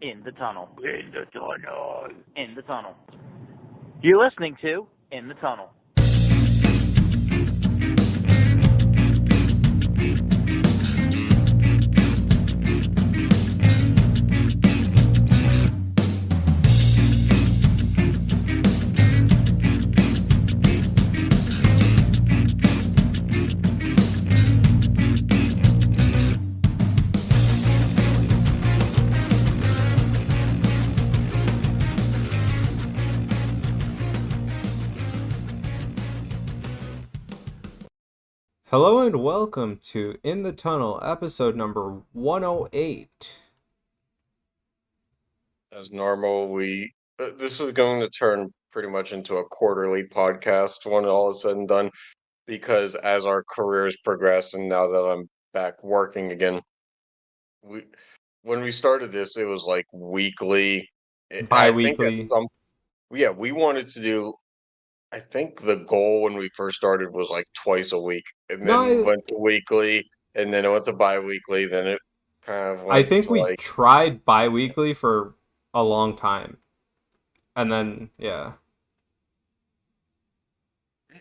In the tunnel. In the tunnel. In the tunnel. You're listening to In the Tunnel. Hello and welcome to In the Tunnel, episode number 108. As normal, we this is going to turn pretty much into a quarterly podcast when all is said and done, because as our careers progress and now that I'm back working again, we when we started this, it was like weekly. I think at Bi-weekly. some yeah, we wanted to do. I think the goal when we first started was like twice a week, and No, then went to weekly, and then it went to bi-weekly, then it kind of I went think to we like tried bi-weekly for a long time. And then, yeah.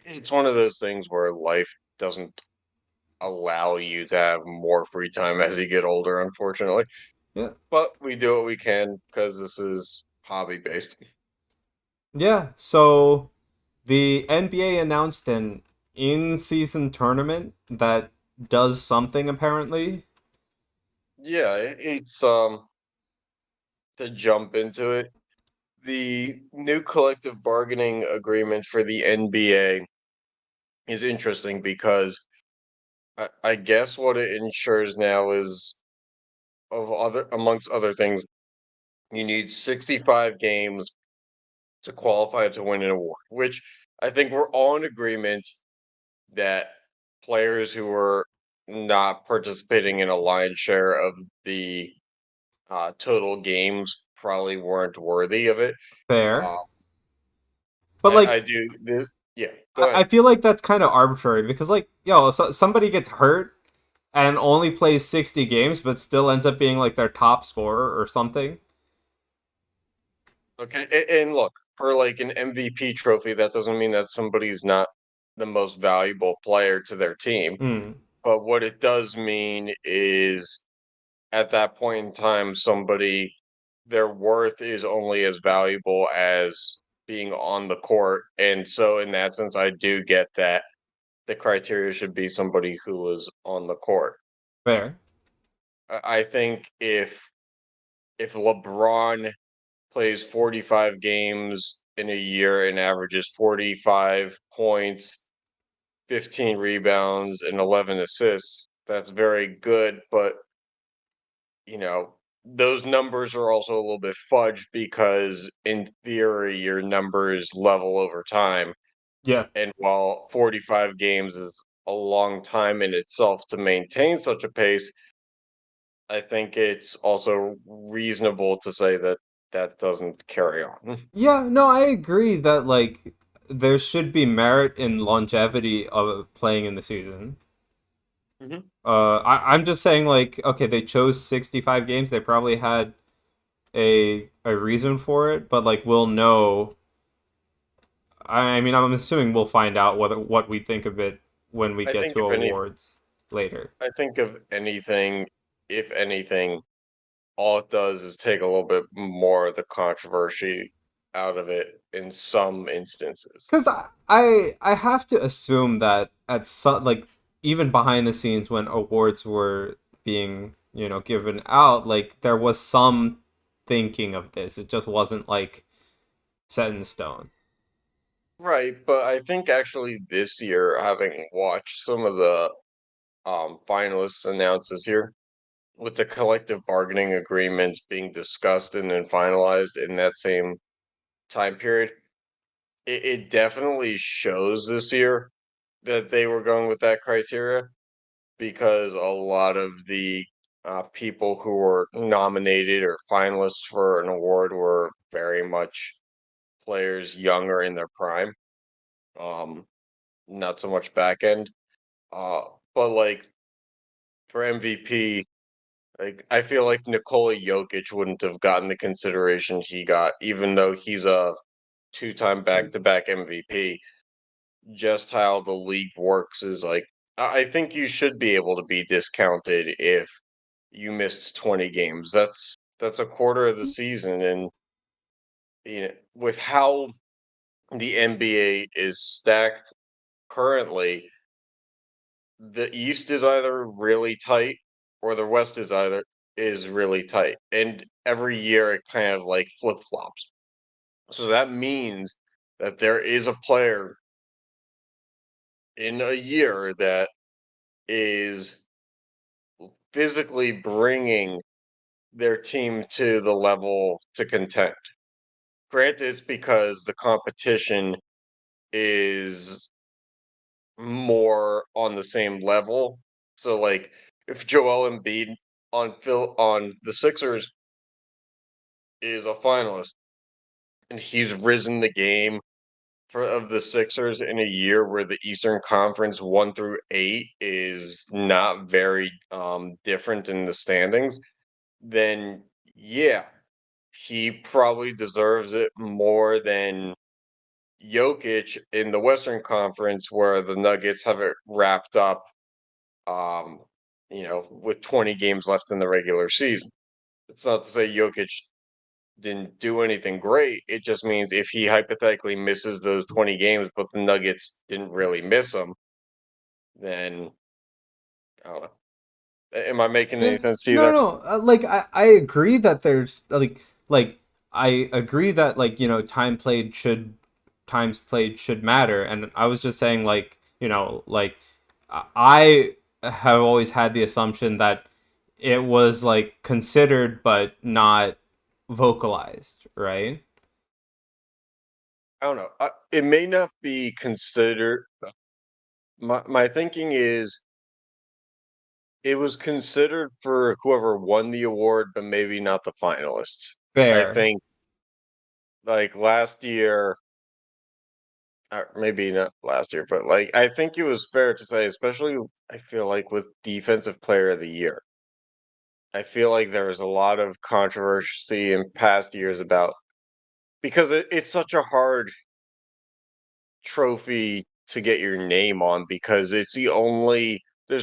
it's one of those things where life doesn't allow you to have more free time as you get older, unfortunately. Yeah. But we do what we can because this is hobby based. Yeah, so the NBA announced an in-season tournament that does something, apparently. Yeah, it's to jump into it. The new collective bargaining agreement for the NBA is interesting because I guess what it ensures now is, of other amongst other things, you need 65 games to qualify to win an award, which I think we're all in agreement that players who are not participating in a lion's share of the total games probably weren't worthy of it. Fair. Uh, But, like, I do this. Yeah, go I ahead. feel like that's kind of arbitrary because, like, somebody gets hurt and only plays 60 games but still ends up being, like, their top scorer or something. Okay, and look, for like an MVP trophy, that doesn't mean that somebody's not the most valuable player to their team. Hmm. But what it does mean is at that point in time, somebody, their worth is only as valuable as being on the court. And so, in that sense, I do get that the criteria should be somebody who was on the court. Fair. I think if LeBron plays 45 games in a year and averages 45 points, 15 rebounds, and 11 assists, that's very good. But, you know, those numbers are also a little bit fudged because, in theory, your numbers level over time. Yeah. And while 45 games is a long time in itself to maintain such a pace, I think it's also reasonable to say that that doesn't carry on. Yeah, no, I agree that, like, there should be merit in longevity of playing in the season. Mhm. I'm just saying, like, okay, they chose 65 games. They probably had a reason for it, but, like, we'll know. I mean, I'm assuming we'll find out what we think of it when we I get think to if any awards later. I think of anything, if anything, all it does is take a little bit more of the controversy out of it in some instances. Because I have to assume that at some, like, even behind the scenes when awards were being given out, like, there was some thinking of this. It just wasn't, like, set in stone. Right, but I think actually this year, having watched some of the finalists announced this year, with the collective bargaining agreement being discussed and then finalized in that same time period, it definitely shows this year that they were going with that criteria, because a lot of the people who were nominated or finalists for an award were very much players younger in their prime. Um, Not so much back end. Uh, but like for MVP, Like I feel like Nikola Jokic wouldn't have gotten the consideration he got, even though he's a two-time back-to-back MVP. Just how the league works is like I think you should be able to be discounted if you missed 20 games. That's a quarter of the season, and with how the NBA is stacked currently, the East is either really tight or the West is really tight. And every year it kind of like flip-flops. So that means that there is a player in a year that is physically bringing their team to the level to contend. Granted, it's because the competition is more on the same level. So, like, if Joel Embiid on the Sixers is a finalist and he's risen the game of the Sixers in a year where the Eastern Conference 1 through 8 is not very different in the standings, then yeah, he probably deserves it more than Jokic in the Western Conference, where the Nuggets have it wrapped up, um, with 20 games left in the regular season. It's not to say Jokic didn't do anything great. It just means if he hypothetically misses those 20 games, but the Nuggets didn't really miss them, then I don't know. Am I making any Yeah, sense to you no, there? no. Like I agree that there's like I agree that times played should matter, and I was just saying like like I have always had the assumption that it was like considered but not vocalized, right? I don't know. It may not be considered. My thinking is it was considered for whoever won the award, but maybe not the finalists. I Fair. think like last year, or maybe not last year, but like I think it was fair to say, especially I feel like with Defensive Player of the Year, I feel like there was a lot of controversy in past years about because it's such a hard trophy to get your name on because there's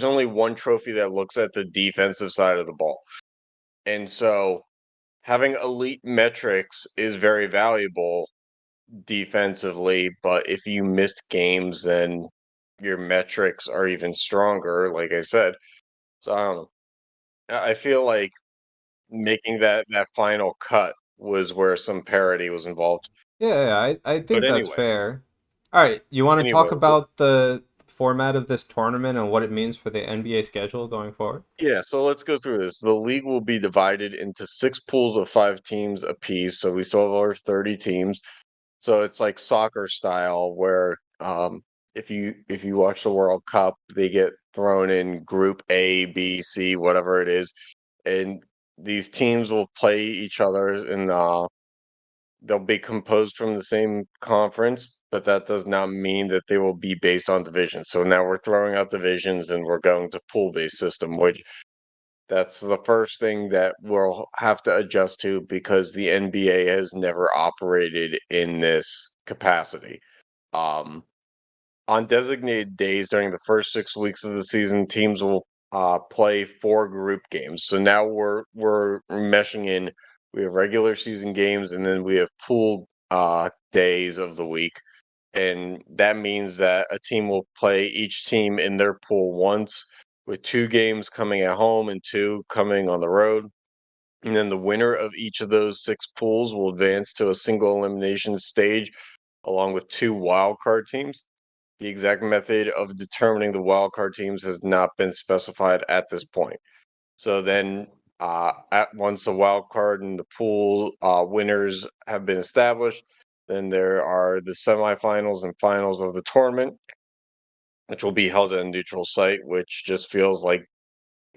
only one trophy that looks at the defensive side of the ball. And so having elite metrics is very valuable defensively, but if you missed games, then your metrics are even stronger, like I said. So I don't know. I feel like making that final cut was where some parity was involved. Yeah, I But think that's fair. All right, you want to talk anyway, about the format of this tournament and what it means for the NBA schedule going forward? yeah, so let's go through this. The league will be divided into six pools of 5 teams apiece. So we still have our 30 teams. So it's like soccer style where if you watch the World Cup, they get thrown in group A, B, C, whatever it is, and these teams will play each other and they'll be composed from the same conference, but that does not mean that they will be based on divisions. So now we're throwing out divisions and we're going to pool-based system, which that's the first thing that we'll have to adjust to because the NBA has never operated in this capacity. Um, on designated days during the first 6 weeks of the season, teams will play 4 group games. So now we're meshing in. We have regular season games, and then we have pool days of the week, and that means that a team will play each team in their pool once, with 2 games coming at home and 2 coming on the road. And then the winner of each of those 6 pools will advance to a single elimination stage along with 2 wildcard teams. The exact method of determining the wildcard teams has not been specified at this point. So then, at once the wild card and the pool winners have been established, then there are the semifinals and finals of the tournament, which will be held at a neutral site, which just feels like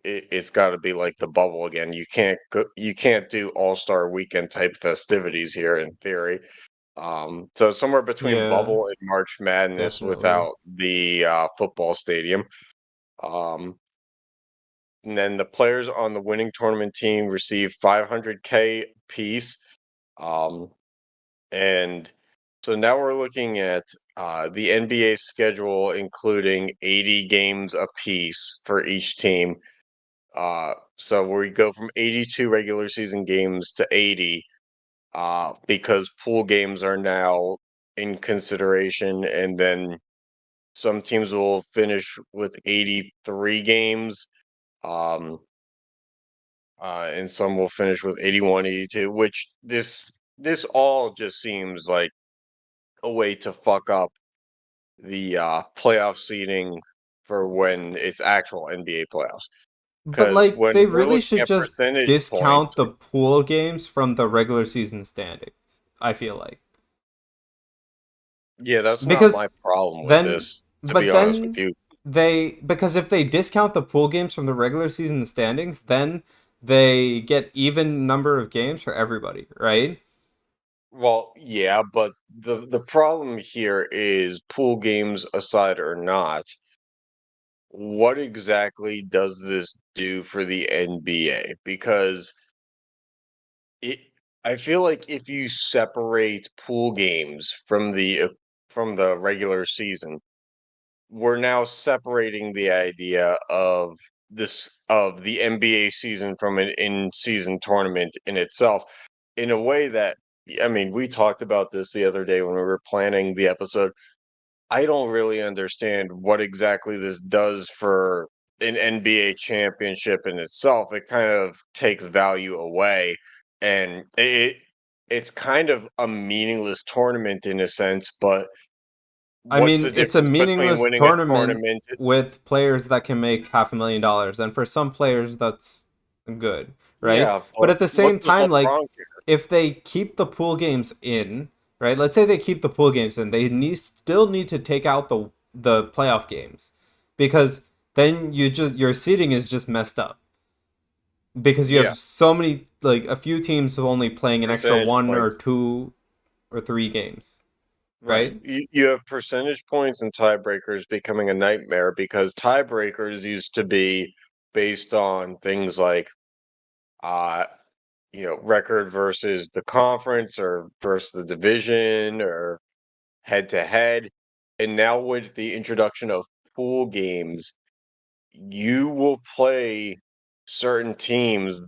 it's got to be like the bubble again. You can't do All Star Weekend type festivities here in theory. So somewhere between Yeah, bubble and March Madness definitely. without the football stadium. Um, and then the players on the winning tournament team receive 500K apiece. And so now we're looking at the NBA schedule, including 80 games apiece for each team. So we go from 82 regular season games to 80, because pool games are now in consideration, and then some teams will finish with 83 games, um, and some will finish with 81, 82. Which this all just seems like a way to fuck up the playoff seeding for when it's actual NBA playoffs. But Because like when they we're really looking should at just percentage discount points, the pool games from the regular season standings. I feel like. yeah, that's not Because my problem with then this, to be but honest with then you. because if they discount the pool games from the regular season standings, then they get even number of games for everybody, right? Well, yeah, but the problem here is, pool games aside or not, what exactly does this do for the NBA? Because it I feel like if you separate pool games from the regular season, we're now separating the idea of the NBA season from an in-season tournament in itself, in a way that, I mean, we talked about this the other day when we were planning the episode. I don't really understand what exactly this does for an NBA championship in itself. It kind of takes value away, and it's kind of a meaningless tournament in a sense, but I what's mean, the it's a difference between meaningless winning a tournament tournament? with players that can make $500,000, and for some players that's good, right? Yeah, But but at the what same does time, like LeBron care? if they keep the pool games in, right? Let's say they keep the pool games in, they still need to take out the playoff games because then your seating is just messed up because you Yeah, have so many like a few teams only playing an extra percentage one or points. two or three games, Right. right? You have percentage points and tiebreakers becoming a nightmare, because tiebreakers used to be based on things like uh record versus the conference or versus the division or head to head. And now with the introduction of pool games, you will play certain teams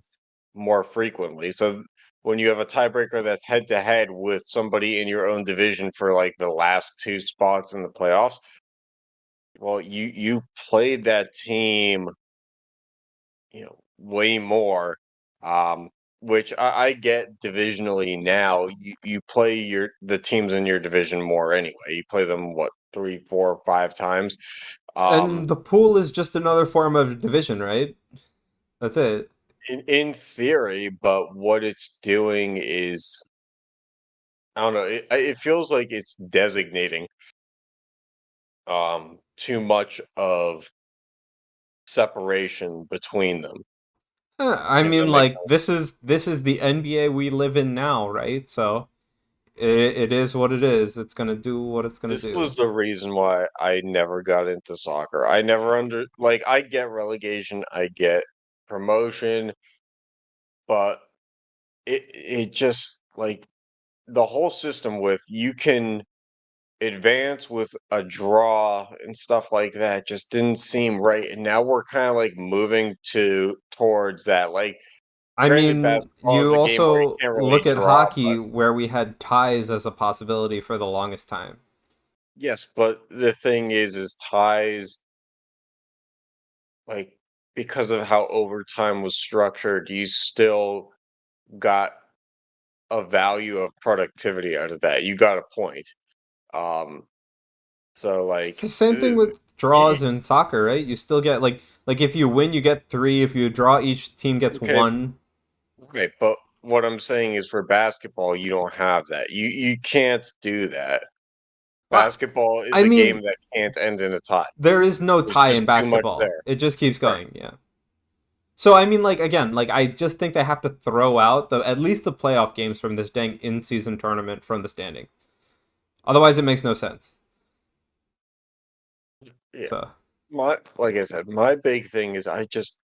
more frequently. So when you have a tiebreaker that's head to head with somebody in your own division for like the last two spots in the playoffs, well, you played that team, way more. Um, which I get divisionally now. You play the teams in your division more anyway. You play them what, three, four, five times. Um, And the pool is just another form of division, right? That's it. in theory, but what it's doing is, I don't know. It feels like it's designating too much of separation between them. I If that mean, makes like this is the NBA we live in now, right? So it is what it is. It's gonna do what it's gonna This do. was the reason why I never got into soccer. I never like, I get relegation, I get promotion, but it just like, the whole system with, you can advance with a draw and stuff like that just didn't seem right. And now we're kind of like moving towards that. Like, I granted, mean, basketball is you a game where you also can't really look at draw, hockey but where we had ties as a possibility for the longest time. yes, but the thing is ties, like, because of how overtime was structured, you still got a value of productivity out of that. You got a point. Um, so It's like, the same thing with draws in soccer, right? You still get like if you win, you get three. If you draw, each team gets okay, one. okay, but what I'm saying is, for basketball, you don't have that. You can't do that. Well, Basketball is I a game mean, that can't end in a tie. there is no There's tie just in too much basketball. there. It just keeps Right. going. Yeah. So I mean, like again, like I just think they have to throw out the at least the playoff games from this dang in-season tournament from the standing. Otherwise, it makes no sense. Yeah. So Like I said, my big thing is, I just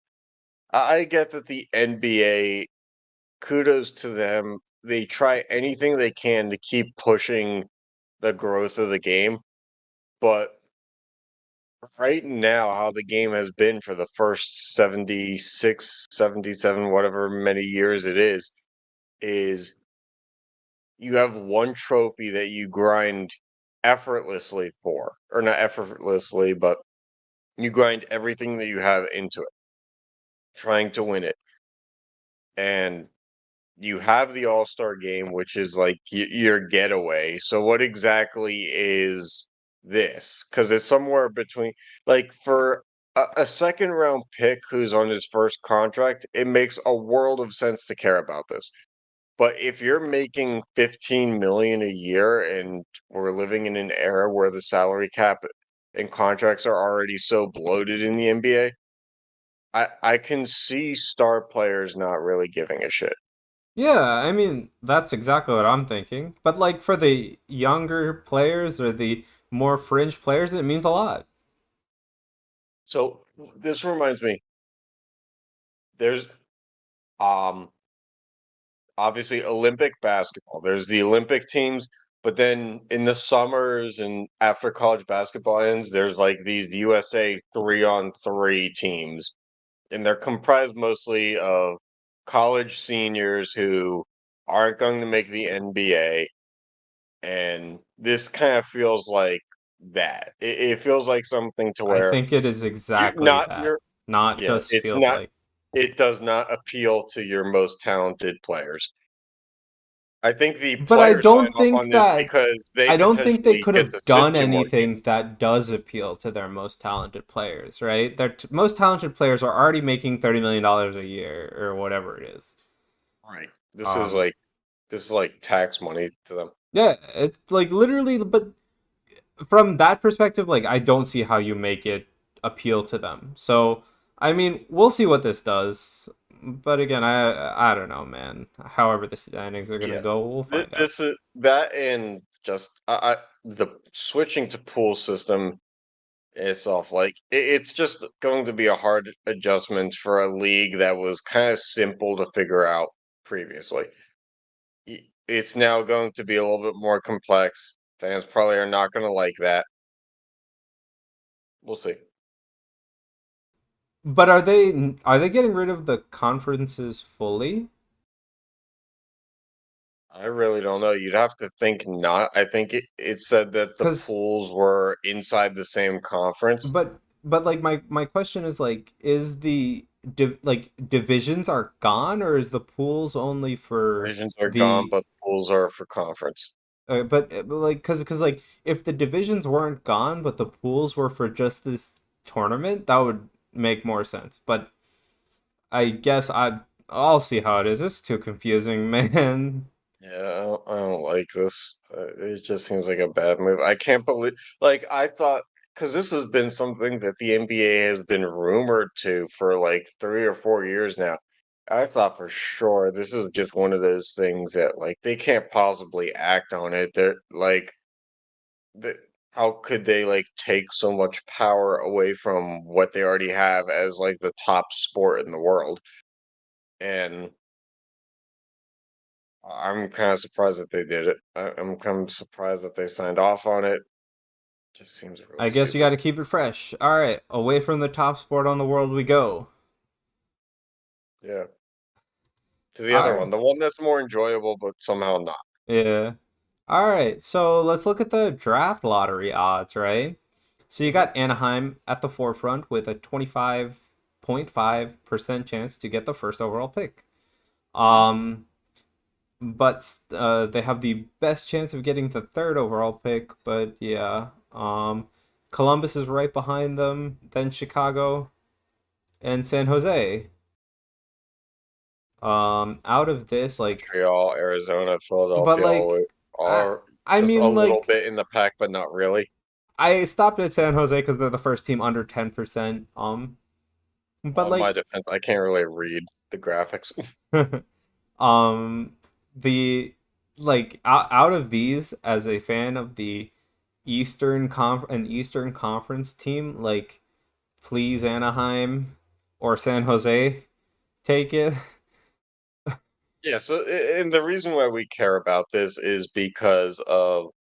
I get that the NBA, kudos to them. They try anything they can to keep pushing the growth of the game, but right now, how the game has been for the first 76, 77, whatever many years it is you have one trophy that you grind effortlessly for, or not effortlessly, but you grind everything that you have into it, trying to win it. And you have the All Star game, which is like your getaway. So, what exactly is this? Because it's somewhere between, like, for a second round pick who's on his first contract, it makes a world of sense to care about this. But if you're making 15 million a year and we're living in an era where the salary cap and contracts are already so bloated in the NBA, I can see star players not really giving a shit. Yeah, I mean, that's exactly what I'm thinking. But like for the younger players or the more fringe players, it means a lot. So this reminds me, there's um obviously Olympic basketball. There's the Olympic teams, but then in the summers and after college basketball ends, there's like these USA 3-on-3 teams, and they're comprised mostly of college seniors who aren't going to make the NBA. And this kind of feels like that. It feels like something to I where think it is you're exactly not that. you're Not yeah, just it's feels not like. it does not appeal to your most talented players. I think the But I players sign don't off on think this that because they I don't think they potentially could get have to sit done 2 more anything games. that does appeal to their most talented players, right? Their most talented players are already making $30 million a year or whatever it is. Right. Um, This is like tax money to them. yeah, it's like literally, but from that perspective, like I don't see how you make it appeal to them. So, I mean, we'll see what this does. But again, I don't know, man. However the standings are gonna Yeah. go, we'll find out. This is that, and just the switching to pool system itself, like it's just going to be a hard adjustment for a league that was kind of simple to figure out previously. It's now going to be a little bit more complex. Fans probably are not going to like that. We'll see. But are they getting rid of the conferences fully? I really don't know. You'd have to think not. I think it said that the Because pools were inside the same conference. but like my question is like, is the like divisions are gone, or is the pools only for Divisions are gone, the but pools are for conference. but like because like if the divisions weren't gone but the pools were for just this tournament, that would make more sense. But I guess I'll see how it is. It's too confusing, man. Yeah, I don't like this. It just seems like a bad move. I can't believe, like, I thought, because this has been something that the NBA has been rumored to for like 3 or 4 years now. I thought for sure this is just one of those things that, like, they can't possibly act on it. They're like, the, how could they, like, take so much power away from what they already have as, like, the top sport in the world? And I'm kind of surprised that they did it. I'm kind of surprised that they signed off on it. Just seems really I guess you got stupid. to keep it fresh. All right, away from the top sport on the world we go. Yeah. To the All other right. one, the one that's more enjoyable, but somehow not. Yeah. All right. So let's look at the draft lottery odds, right? So you Hmm. got Anaheim at the forefront with a 25.5% chance to get the first overall pick. Hmm. Um, but they have the best chance of getting the third overall pick. But yeah, Columbus is right behind them, then Chicago and San Jose. Out of this, like, Montreal, Arizona, but Philadelphia, all like, I are I just a mean, little like, bit in the pack, but not really. I stopped at San Jose because they're the first team under 10%. But Well, in my like, defense, I can't really read the graphics. um, the like out of these, as a fan of the Eastern Conference team, like, please Anaheim or San Jose. take it. Yeah, so and the reason why we care about this is because of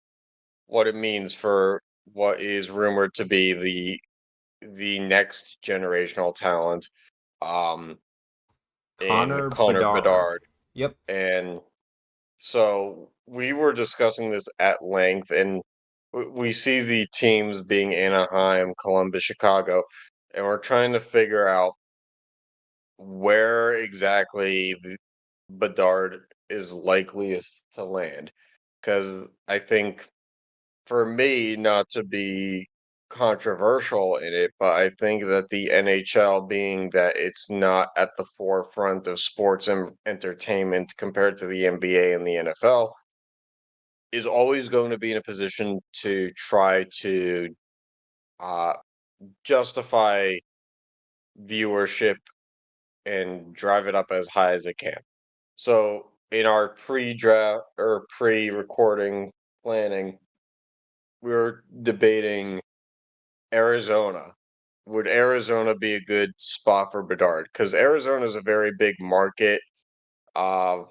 what it means for what is rumored to be the next generational talent, um, in Connor Connor Bedard. Bedard. Yep. And so we were discussing this at length, and we see the teams being Anaheim, Columbus, Chicago, and we're trying to figure out where exactly Bedard is likeliest to land. Because I think for me, not to be controversial in it, but I think that the NHL, being that it's not at the forefront of sports and entertainment compared to the NBA and the NFL, is always going to be in a position to try to uh, justify viewership and drive it up as high as it can. So, in our pre-draft or pre-recording planning, we were debating Arizona. Would Arizona be a good spot for Bedard? Because Arizona is a very big market,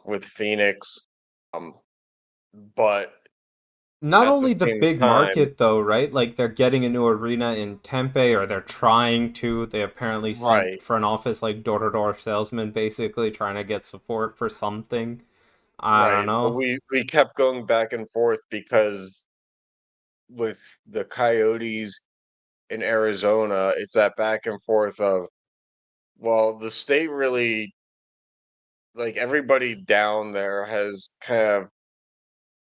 with Phoenix, um, but Not at the only the same big time, market though, right? Like they're getting a new arena in Tempe, or they're trying to. They apparently sent right, for an office like door-to-door salesman, basically trying to get support for something. I don't right. But know. we kept going back and forth because with the Coyotes in Arizona, it's that back and forth of, well, the state really, like everybody down there has kind of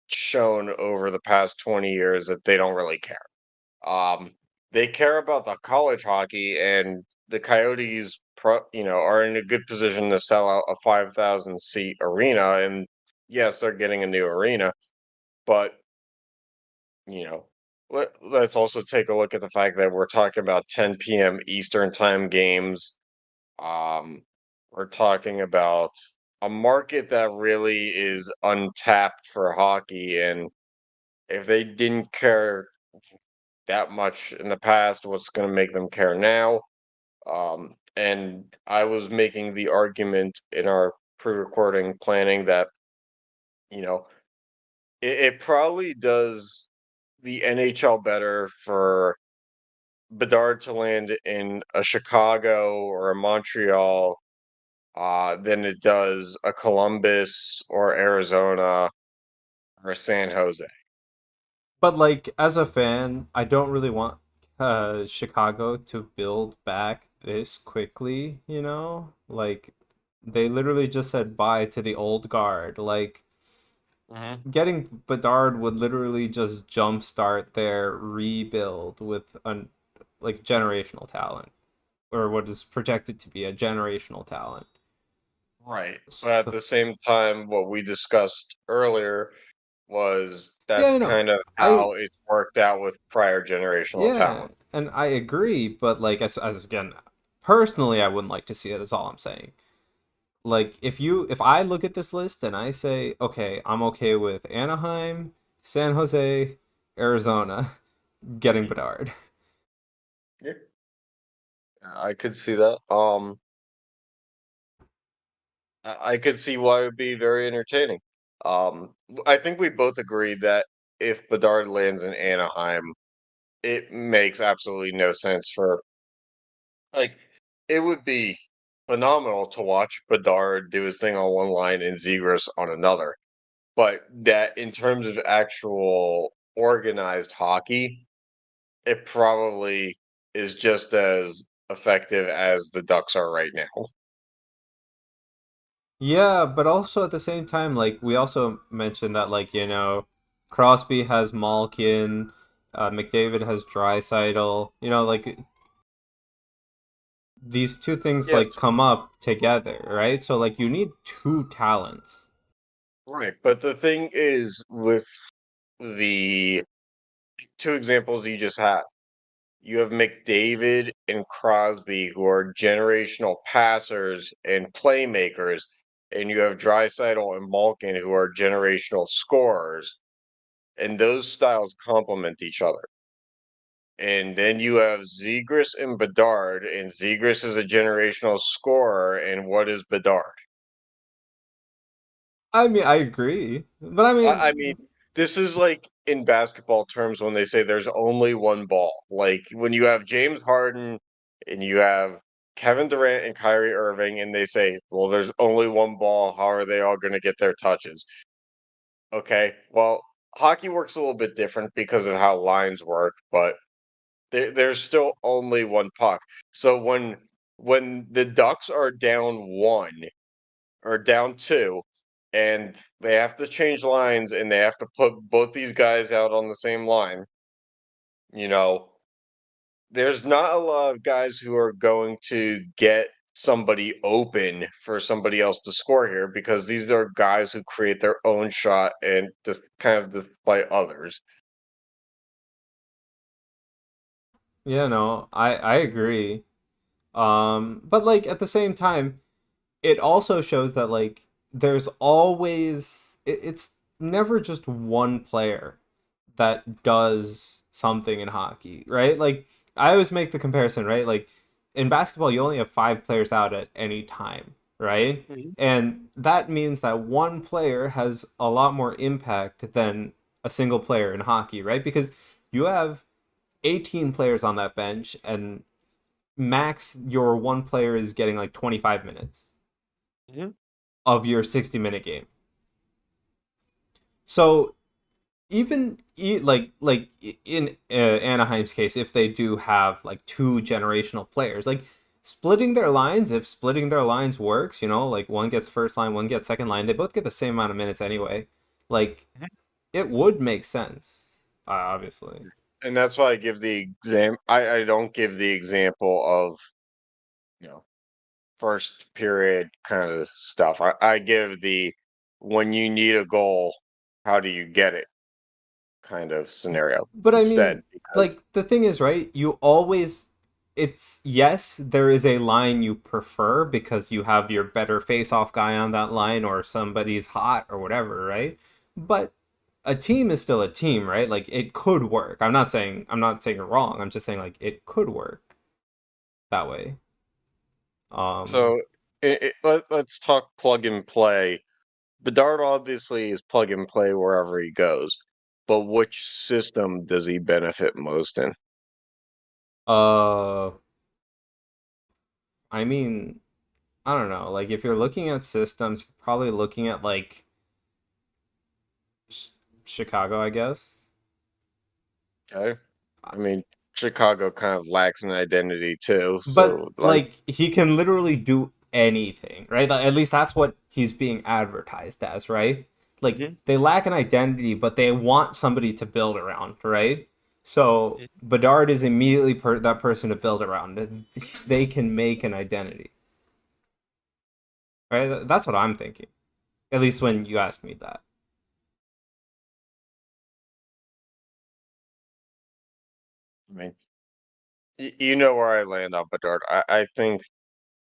shown over the past 20 years that they don't really care. Um, they care about the college hockey, and the Coyotes, are in a good position to sell out a 5,000 seat arena. And yes, they're getting a new arena, but you know, let's also take a look at the fact that we're talking about 10 p.m. Eastern time games. Um, we're talking about a market that really is untapped for hockey, and if they didn't care that much in the past, what's going to make them care now? And I was making the argument in our pre-recording planning that, you know, it probably does the NHL better for Bedard to land in a Chicago or a Montreal, than it does a Columbus or Arizona or a San Jose. But like as a fan, I don't really want Chicago to build back this quickly, you know? Like they literally just said bye to the old guard. Like Hmm. getting Bedard would literally just jumpstart their rebuild with an like generational talent, or what is projected to be a generational talent. Right. But at So the same time, what we discussed earlier was yeah, that's I know. kind of I how it's worked out with prior generational Yeah, talent. and I agree, but like as again, personally, I wouldn't like to see it. Is all I'm saying. Like if I look at this list and I say, okay, I'm okay with Anaheim, San Jose, Arizona getting Mhm. Bedard. Yeah, I could see that. I could see why it would be very entertaining. I think we both agree that if Bedard lands in Anaheim, it makes absolutely no sense for, like, it would be phenomenal to watch Bedard do his thing on one line and Zegras on another. But that in terms of actual organized hockey, it probably is just as effective as the Ducks are right now. Yeah, but also at the same time, like we also mentioned that Crosby has Malkin, McDavid has Drysaitel. Like these two things Yes, like come up together, right? So like you need two talents. right. But the thing is, with the two examples you just had, you have McDavid and Crosby, who are generational passers and playmakers, and you have Drysaitel and Malkin, who are generational scorers, and those styles complement each other. And then you have Zegras and Bedard, and Zegras is a generational scorer, and what is Bedard? I mean, I agree, but I I mean, mean, this is like in basketball terms when they say there's only one ball. Like when you have James Harden and you have Kevin Durant and Kyrie Irving, and they say, well, there's only one ball. How are they all going to get their touches? Okay, well, hockey works a little bit different because of how lines work, but there's still only one puck. So when the Ducks are down one or down two, and they have to change lines and they have to put both these guys out on the same line, you know, there's not a lot of guys who are going to get somebody open for somebody else to score here because these are guys who create their own shot and just kind of display others. yeah, no, I agree. But like at the same time, it also shows that like there's always it's never just one player that does something in hockey, right? Like I always make the comparison, right? Like in basketball, you only have five players out at any time, right? Mhm. And that means that one player has a lot more impact than a single player in hockey, right? Because you have 18 players on that bench, and max your one player is getting like 25 minutes Mhm. of your 60-minute game. So even like in Anaheim's case, if they do have like two generational players, like splitting their lines, if splitting their lines works, like one gets first line, one gets second line, they both get the same amount of minutes anyway. Like it would make sense, obviously. And that's why I give the I don't give the example of, you know, first period kind of stuff. I give the when you need a goal, how do you get it kind of scenario But I instead mean, because like the thing is, right? You always it's yes, there is a line you prefer because you have your better face-off guy on that line or somebody's hot or whatever, right? But a team is still a team, right? Like it could work. I'm not saying you're wrong. I'm just saying like it could work that way. Um so let's talk plug and play. Bedard obviously is plug and play wherever he goes, but which system does he benefit most in? uh I mean, I don't know. Like if you're looking at systems, you're probably looking at like Ch- Chicago, I guess. Okay. I mean, Chicago kind of lacks an identity too, But so like like he can literally do anything, right? Like, at least that's what he's being advertised as, right? Like Mhm. they lack an identity, but they want somebody to build around, right? So Bedard is immediately that person to build around. They can make an identity, right? That's what I'm thinking. At least when you ask me that. I mean, you know where I land on Bedard. I think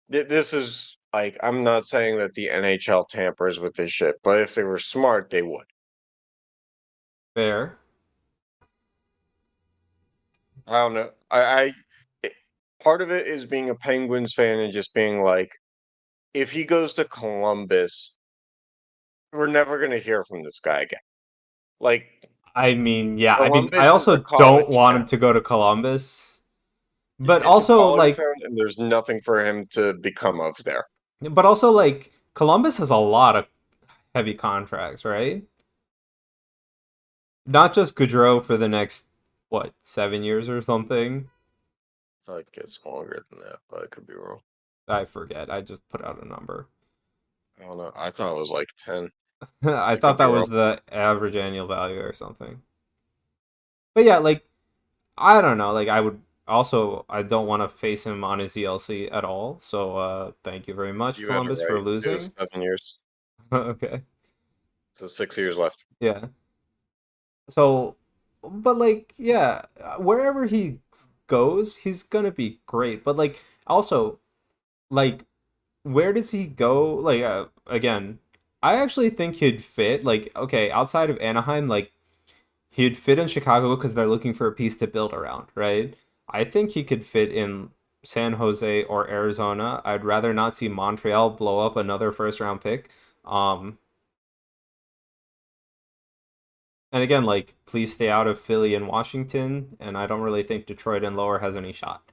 this is like I'm not saying that the NHL tampers with this shit, but if they were smart, they would. Fair. I don't know. It- part of it is being a Penguins fan and just being like, if he goes to Columbus, we're never gonna hear from this guy again. Like I mean, yeah. I mean, I Columbus is a also don't college want town. him to go to Columbus, but It's a also college like town, and there's nothing for him to become of there. Columbus has a lot of heavy contracts, right? Not just Goudreau for the next what 7 years or something. I thought it gets longer than that, but I could be wrong. I forget. I just put out a number. I don't know. I thought it was like 10. I I thought could be that wrong. was the average annual value or something. But yeah, like I don't know. Like I don't want to face him on his ELC at all. So thank you very much, You have it Columbus, for right. It was losing. 7 years. Okay. So 6 years left. Yeah. So, but like, yeah, wherever he goes, he's gonna be great. But like, also, like, where does he go? Like, again, I actually think he'd fit. Like, okay, outside of Anaheim, like, He'd fit in Chicago because they're looking for a piece to build around, right? I think he could fit in San Jose or Arizona. I'd rather not see Montreal blow up another first round pick. Um, and again, like, please stay out of Philly and Washington. And I don't really think Detroit and lower has any shot.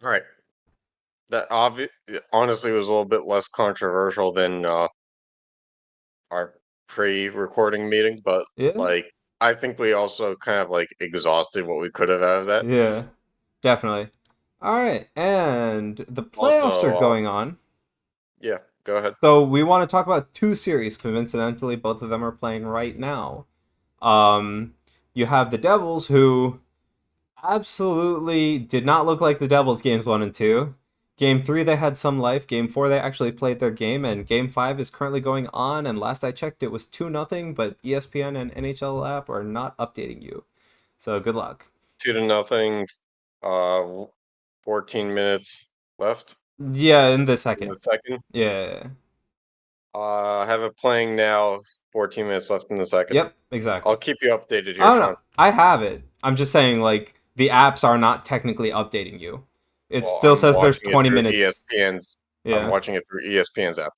All right. That honestly was a little bit less controversial than our pre-recording meeting, but Yeah, like I think we also kind of like exhausted what we could have out of that. yeah, definitely. All right, and the playoffs are Also, going on. yeah, go ahead. So we want to talk about two series. Coincidentally, both of them are playing right now. Um, you have the Devils, who absolutely did not look like the Devils games 1 and 2. Game 3, they had some life. Game 4, they actually played their game, and Game 5 is currently going on. And last I checked, it was 2-0. But ESPN and NHL app are not updating you, so good luck. 2-0. 14 minutes left Yeah, in the in the second. second. Yeah. I have it playing now. 14 minutes left in the second. Yep. I'll Exactly. keep you updated I here, don't Sean. know. I have it. I'm just saying, like, the apps are not technically updating you. It Well, still says there's 20 minutes. I'm Yeah. watching it through ESPN's app.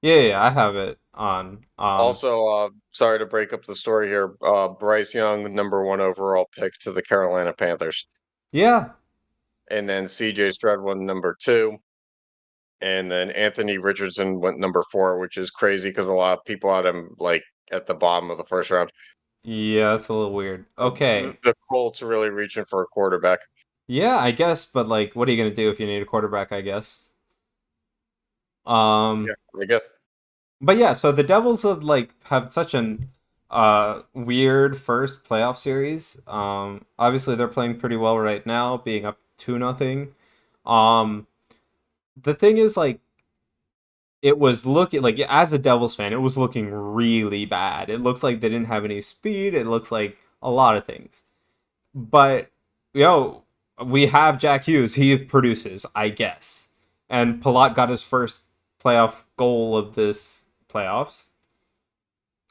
Yeah, I have it on. Also, sorry to break up the story here. Bryce Young, #1 overall pick to the Carolina Panthers, Yeah. and then C.J. Stroud went #2, and then Anthony Richardson went #4, which is crazy because a lot of people had him like at the bottom of the first round. Yeah, that's a little weird. Okay. The Colts are really reaching for a quarterback. Yeah, I guess, but like, what are you gonna do if you need a quarterback? I guess. Um, Yeah, I guess. but yeah, so the Devils have such an weird first playoff series. Obviously they're playing pretty well right now, being up 2-0. Um, the thing is, like, it was looking like, as a Devils fan, it was looking really bad. It looks like they didn't have any speed. It looks like a lot of things. But we have Jack Hughes. He produces, I guess. And Palat got his first playoff goal of this playoffs.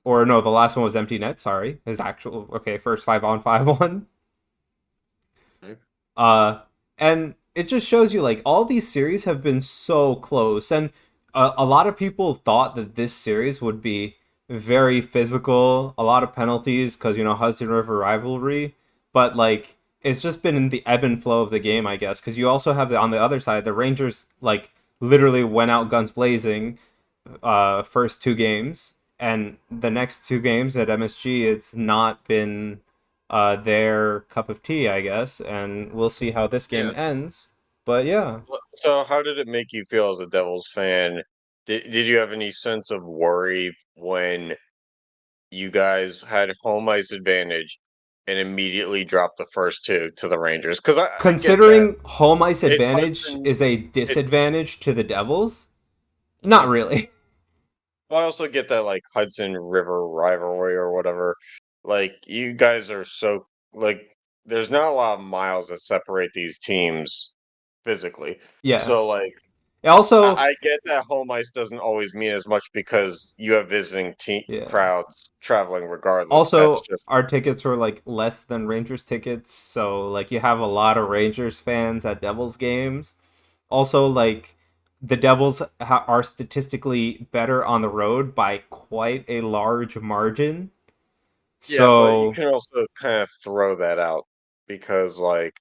Or no, the last one was empty net. Sorry, his actual first 5-on-5 one. Mhm. And it just shows you, like, all these series have been so close, and a lot of people thought that this series would be very physical, a lot of penalties because Hudson River rivalry, but like it's just been in the ebb and flow of the game, I guess. Because you also have on the other side, the Rangers like literally went out guns blazing, first two games, and the next two games at MSG, it's not been their cup of tea, I guess, and we'll see how this game Yeah. ends. But yeah, So, how did it make you feel as a Devils fan? Did you have any sense of worry when you guys had home ice advantage and immediately dropped the first two to the Rangers? Because I get that. considering home ice It advantage Hudson, is a it. disadvantage to the Devils, not Mhm. really. Well, I also get that like Hudson River rivalry or whatever. Like you guys are so like there's not a lot of miles that separate these teams physically. Yeah. So like Also, I get that home ice doesn't always mean as much because you have visiting team yeah. crowds traveling regardless. That's Also, just our tickets were like less than Rangers tickets, so like you have a lot of Rangers fans at Devils games. Also, like the Devils are statistically better on the road by quite a large margin. yeah, but you So, can also kind of throw that out because like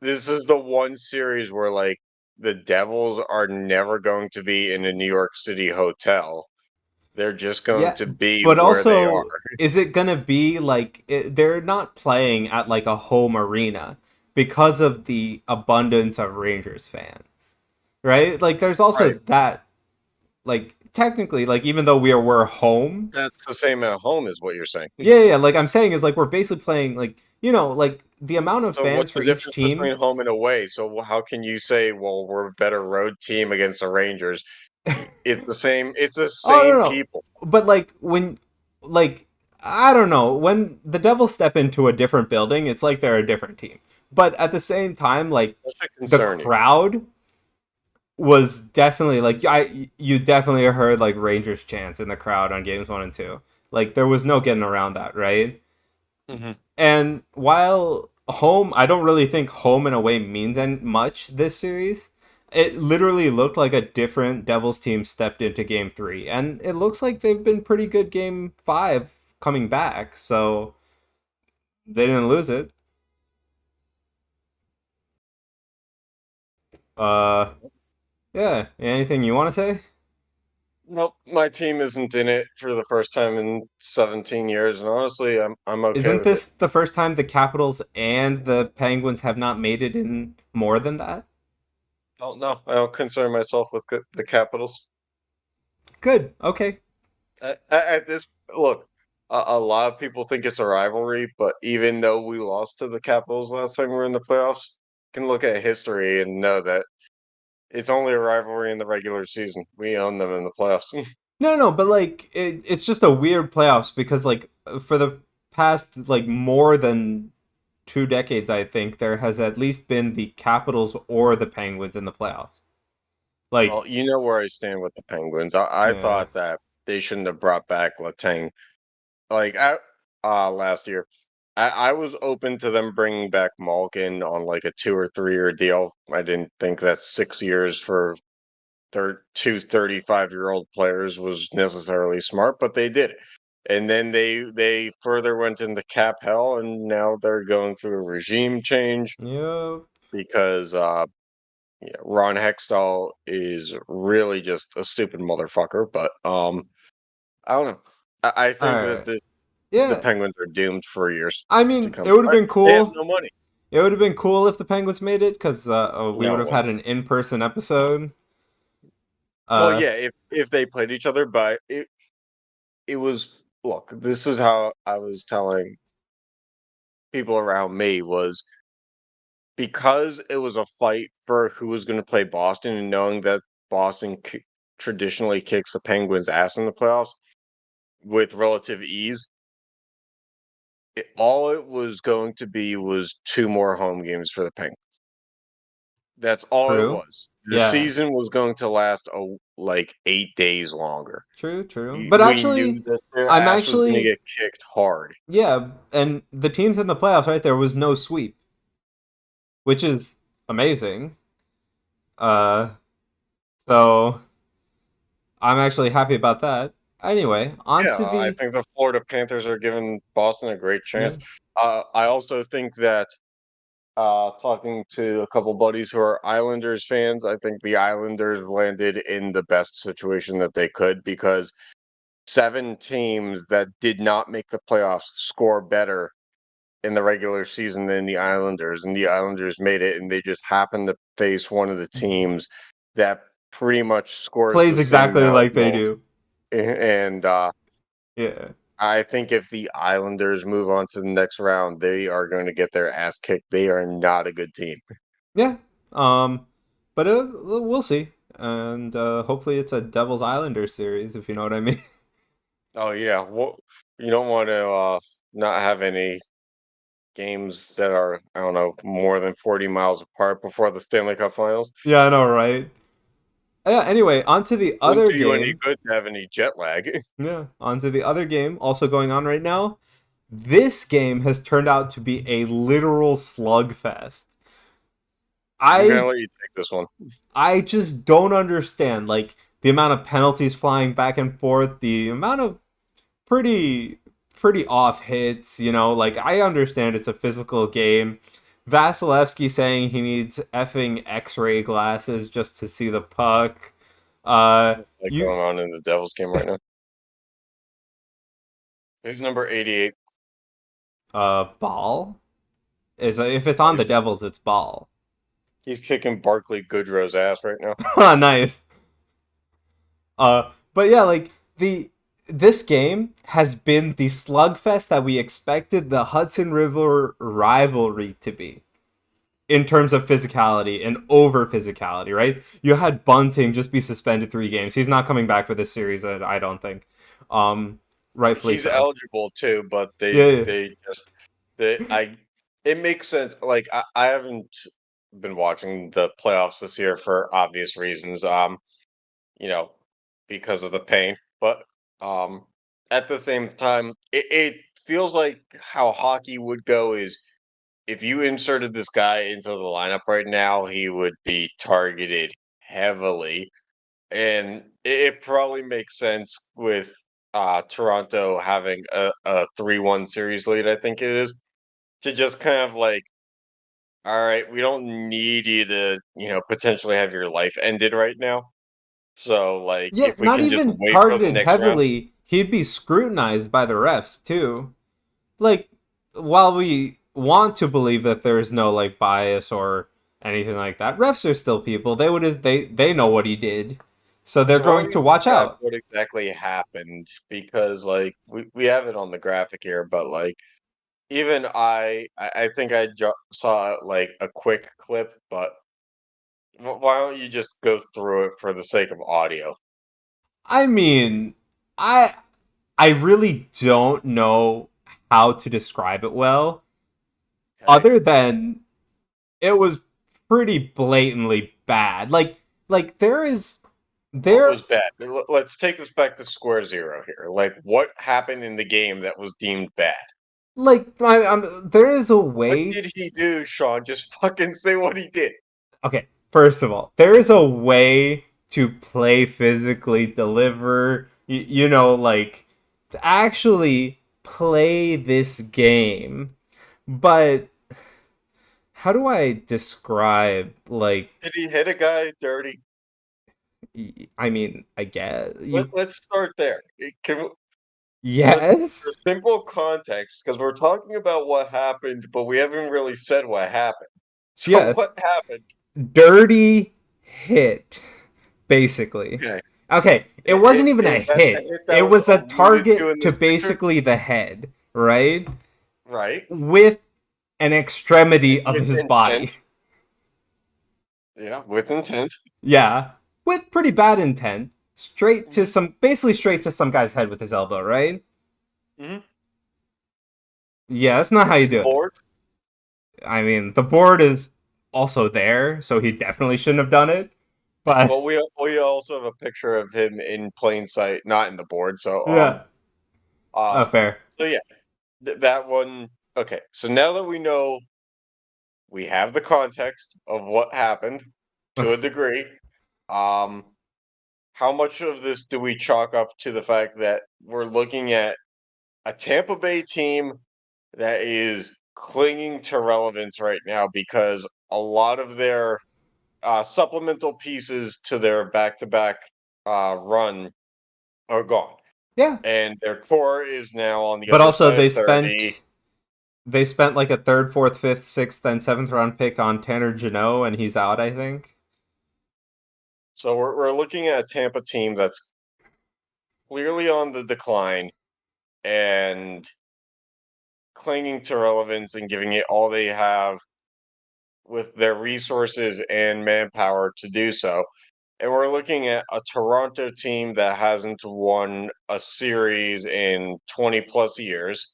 this is the one series where like the Devils are never going to be in a New York City hotel. They're just going yeah, to be but where they are. also, is it gonna be like they're not playing at like a home arena because of the abundance of Rangers fans, right? Like, there's also Right. that, like, technically, like, even though we're home, That's the same at home is what you're saying. yeah, like I'm saying is, like, we're basically playing, like, like the amount of So fans what's for the each difference team. between home and away? So how can you say, well, we're a better road team against the Rangers? It's the same. It's the Oh, no, same no, people. but like like, I don't know, when the Devils step into a different building, it's like they're a different team. But at the same time, like, That should the concern you. crowd was definitely like you definitely heard like Rangers chants in the crowd on games 1 and 2. Like there was no getting around that, right? Hmm. And while home, I don't really think home and away means much this series. It literally looked like a different Devils team stepped into game 3, and it looks like they've been pretty good game 5 coming back, so they didn't lose it. Uh, yeah. Anything you want to say? Nope, my team isn't in it for the first time in 17 years, and honestly, I'm okay Isn't with it. this the first time the Capitals and the Penguins have not made it in more than that? Oh no, I don't concern myself with the Capitals. Good. Okay. At this look, a lot of people think it's a rivalry, but even though we lost to the Capitals last time we were in the playoffs, you can look at history and know that it's only a rivalry in the regular season. We own them in the playoffs. No, no, but like it's just a weird playoffs because like for the past like more than 2 decades, I think there has at least been the Capitals or the Penguins in the playoffs. Like, Well, you know where I stand with the Penguins. I yeah, thought that they shouldn't have brought back Letang last year. I was open to them bringing back Malkin on like a 2 or 3 year deal. I didn't think that 6 years for their two 35-year-old players was necessarily smart, but they did it. And then they further went into cap hell, and now they're going through a regime change yeah. because yeah, Ron Hextall is really just a stupid motherfucker. But I don't know. I All think that right, the yeah. Penguins are doomed for years I to mean, come. it would have been They have cool. no money. It would have been cool if the Penguins made it because we would No have one. had an in-person episode. Well, Uh, yeah, if they played each other, but it was look. This is how I was telling people around me was because it was a fight for who was going to play Boston, and knowing that Boston traditionally kicks the Penguins' ass in the playoffs with relative ease. All it was going to be was 2 more home games for the Penguins. That's all it true. was. The Yeah, season was going to last like 8 days longer. true, true. But We knew actually, that their I'm ass was going to actually get kicked hard. yeah, and the teams in the playoffs, right? There was no sweep, which is amazing. Uh, so I'm actually happy about that. Anyway, on Yeah, to I the think the Florida Panthers are giving Boston a great yeah. chance. I also think that talking to a couple buddies who are Islanders fans, I think the Islanders landed in the best situation that they could because 7 teams that did not make the playoffs score better in the regular season than the Islanders, and the Islanders made it, and they just happened to face one of the teams that pretty much scores Plays the same exactly amount of like they goals. do. And Yeah. I think if the Islanders move on to the next round, they are going to get their ass kicked. They are not a good team. Yeah. But we'll see. And hopefully it's a Devil's Islander series, if you know what I mean. Oh yeah, well, you don't want to not have any games that are I don't know more than 40 miles apart before the Stanley Cup Finals. Yeah, I know, right? Yeah, anyway, on to the Wouldn't other do you any game. good to have any jet lag. Yeah, on to the other game also going on right now. This game has turned out to be a literal slugfest. I'm gonna I let you take this one. I just don't understand like the amount of penalties flying back and forth, the amount of pretty pretty off hits, like I understand it's a physical game. Vasilevsky saying he needs effing x-ray glasses just to see the puck. Like You going on in the Devils game right now. Who's number 88? Ball is if it's Oh, on the Devils, it's Ball. he's kicking Barkley Goodrow's ass right now. Nice. But yeah, like this game has been the slugfest that we expected the Hudson River rivalry to be in terms of physicality and over physicality, right? You had Bunting just be suspended 3 games. He's not coming back for this series, I don't think. Um, Rightfully He's so. eligible too, but Yeah, yeah. they just they I it makes sense. Like I haven't. been watching the playoffs this year for obvious reasons. You know, because of the pain. But um, at the same time, it feels like how hockey would go is if you inserted this guy into the lineup right now, he would be targeted heavily. And it probably makes sense with Toronto having a 3-1 series lead, I think it is, to just kind of like, all right, we don't need you to, potentially have your life ended right now. So, like, Yeah, if we not can just even wait for the targeted next round. heavily. He'd be scrutinized by the refs too. Like, while we want to believe that there's no like bias or anything like that, refs are still people. They know what he did, so they're So why going don't you to watch describe out. what exactly happened? Because like we have it on the graphic here, but like even I think I saw like a quick clip, but why don't you just go through it for the sake of audio? I mean, I I really don't know how to describe it well, Okay. other than it was pretty blatantly bad. Like there is What there was bad? Let's take this back to square zero here. Like what happened in the game that was deemed bad? there is a What way. did he do, Sean? Just fucking say what he did. Okay, first of all, there is a way to play physically, deliver, like to actually play this game. But how do I describe like Did he hit a guy dirty? I mean, I guess you Let's start there. For yes. simple context, because we're talking about what happened, but we haven't really said what happened. So Yes. what happened? Dirty hit, basically. Okay. Okay, it wasn't even a Is that the hit. hit that It was was a alluded to target in to this picture? basically the head, right? Right. With an extremity of With his intent. body. Yeah, with intent. Yeah, with pretty bad intent. Hmm. Basically straight to some guy's head with his elbow, right? Hmm. Yeah, that's not how you do it. Board. I mean, the board is also there, so he definitely shouldn't have done it. But Well, we also have a picture of him in plain sight, not in the board. So yeah, um fair. so yeah, that one. Okay, so now that we know we have the context of what happened to a degree, um, how much of this do we chalk up to the fact that we're looking at a Tampa Bay team that is clinging to relevance right now because a lot of their supplemental pieces to their back-to-back run are gone, Yeah, and their core is now on the but other also side of 30. they spent like a third, fourth, fifth, sixth, and seventh round pick on Tanner Janot, and he's out. I think. So we're looking at a Tampa team that's clearly on the decline and clinging to relevance and giving it all they have with their resources and manpower to do so. And we're looking at a Toronto team that hasn't won a series in 20 plus years.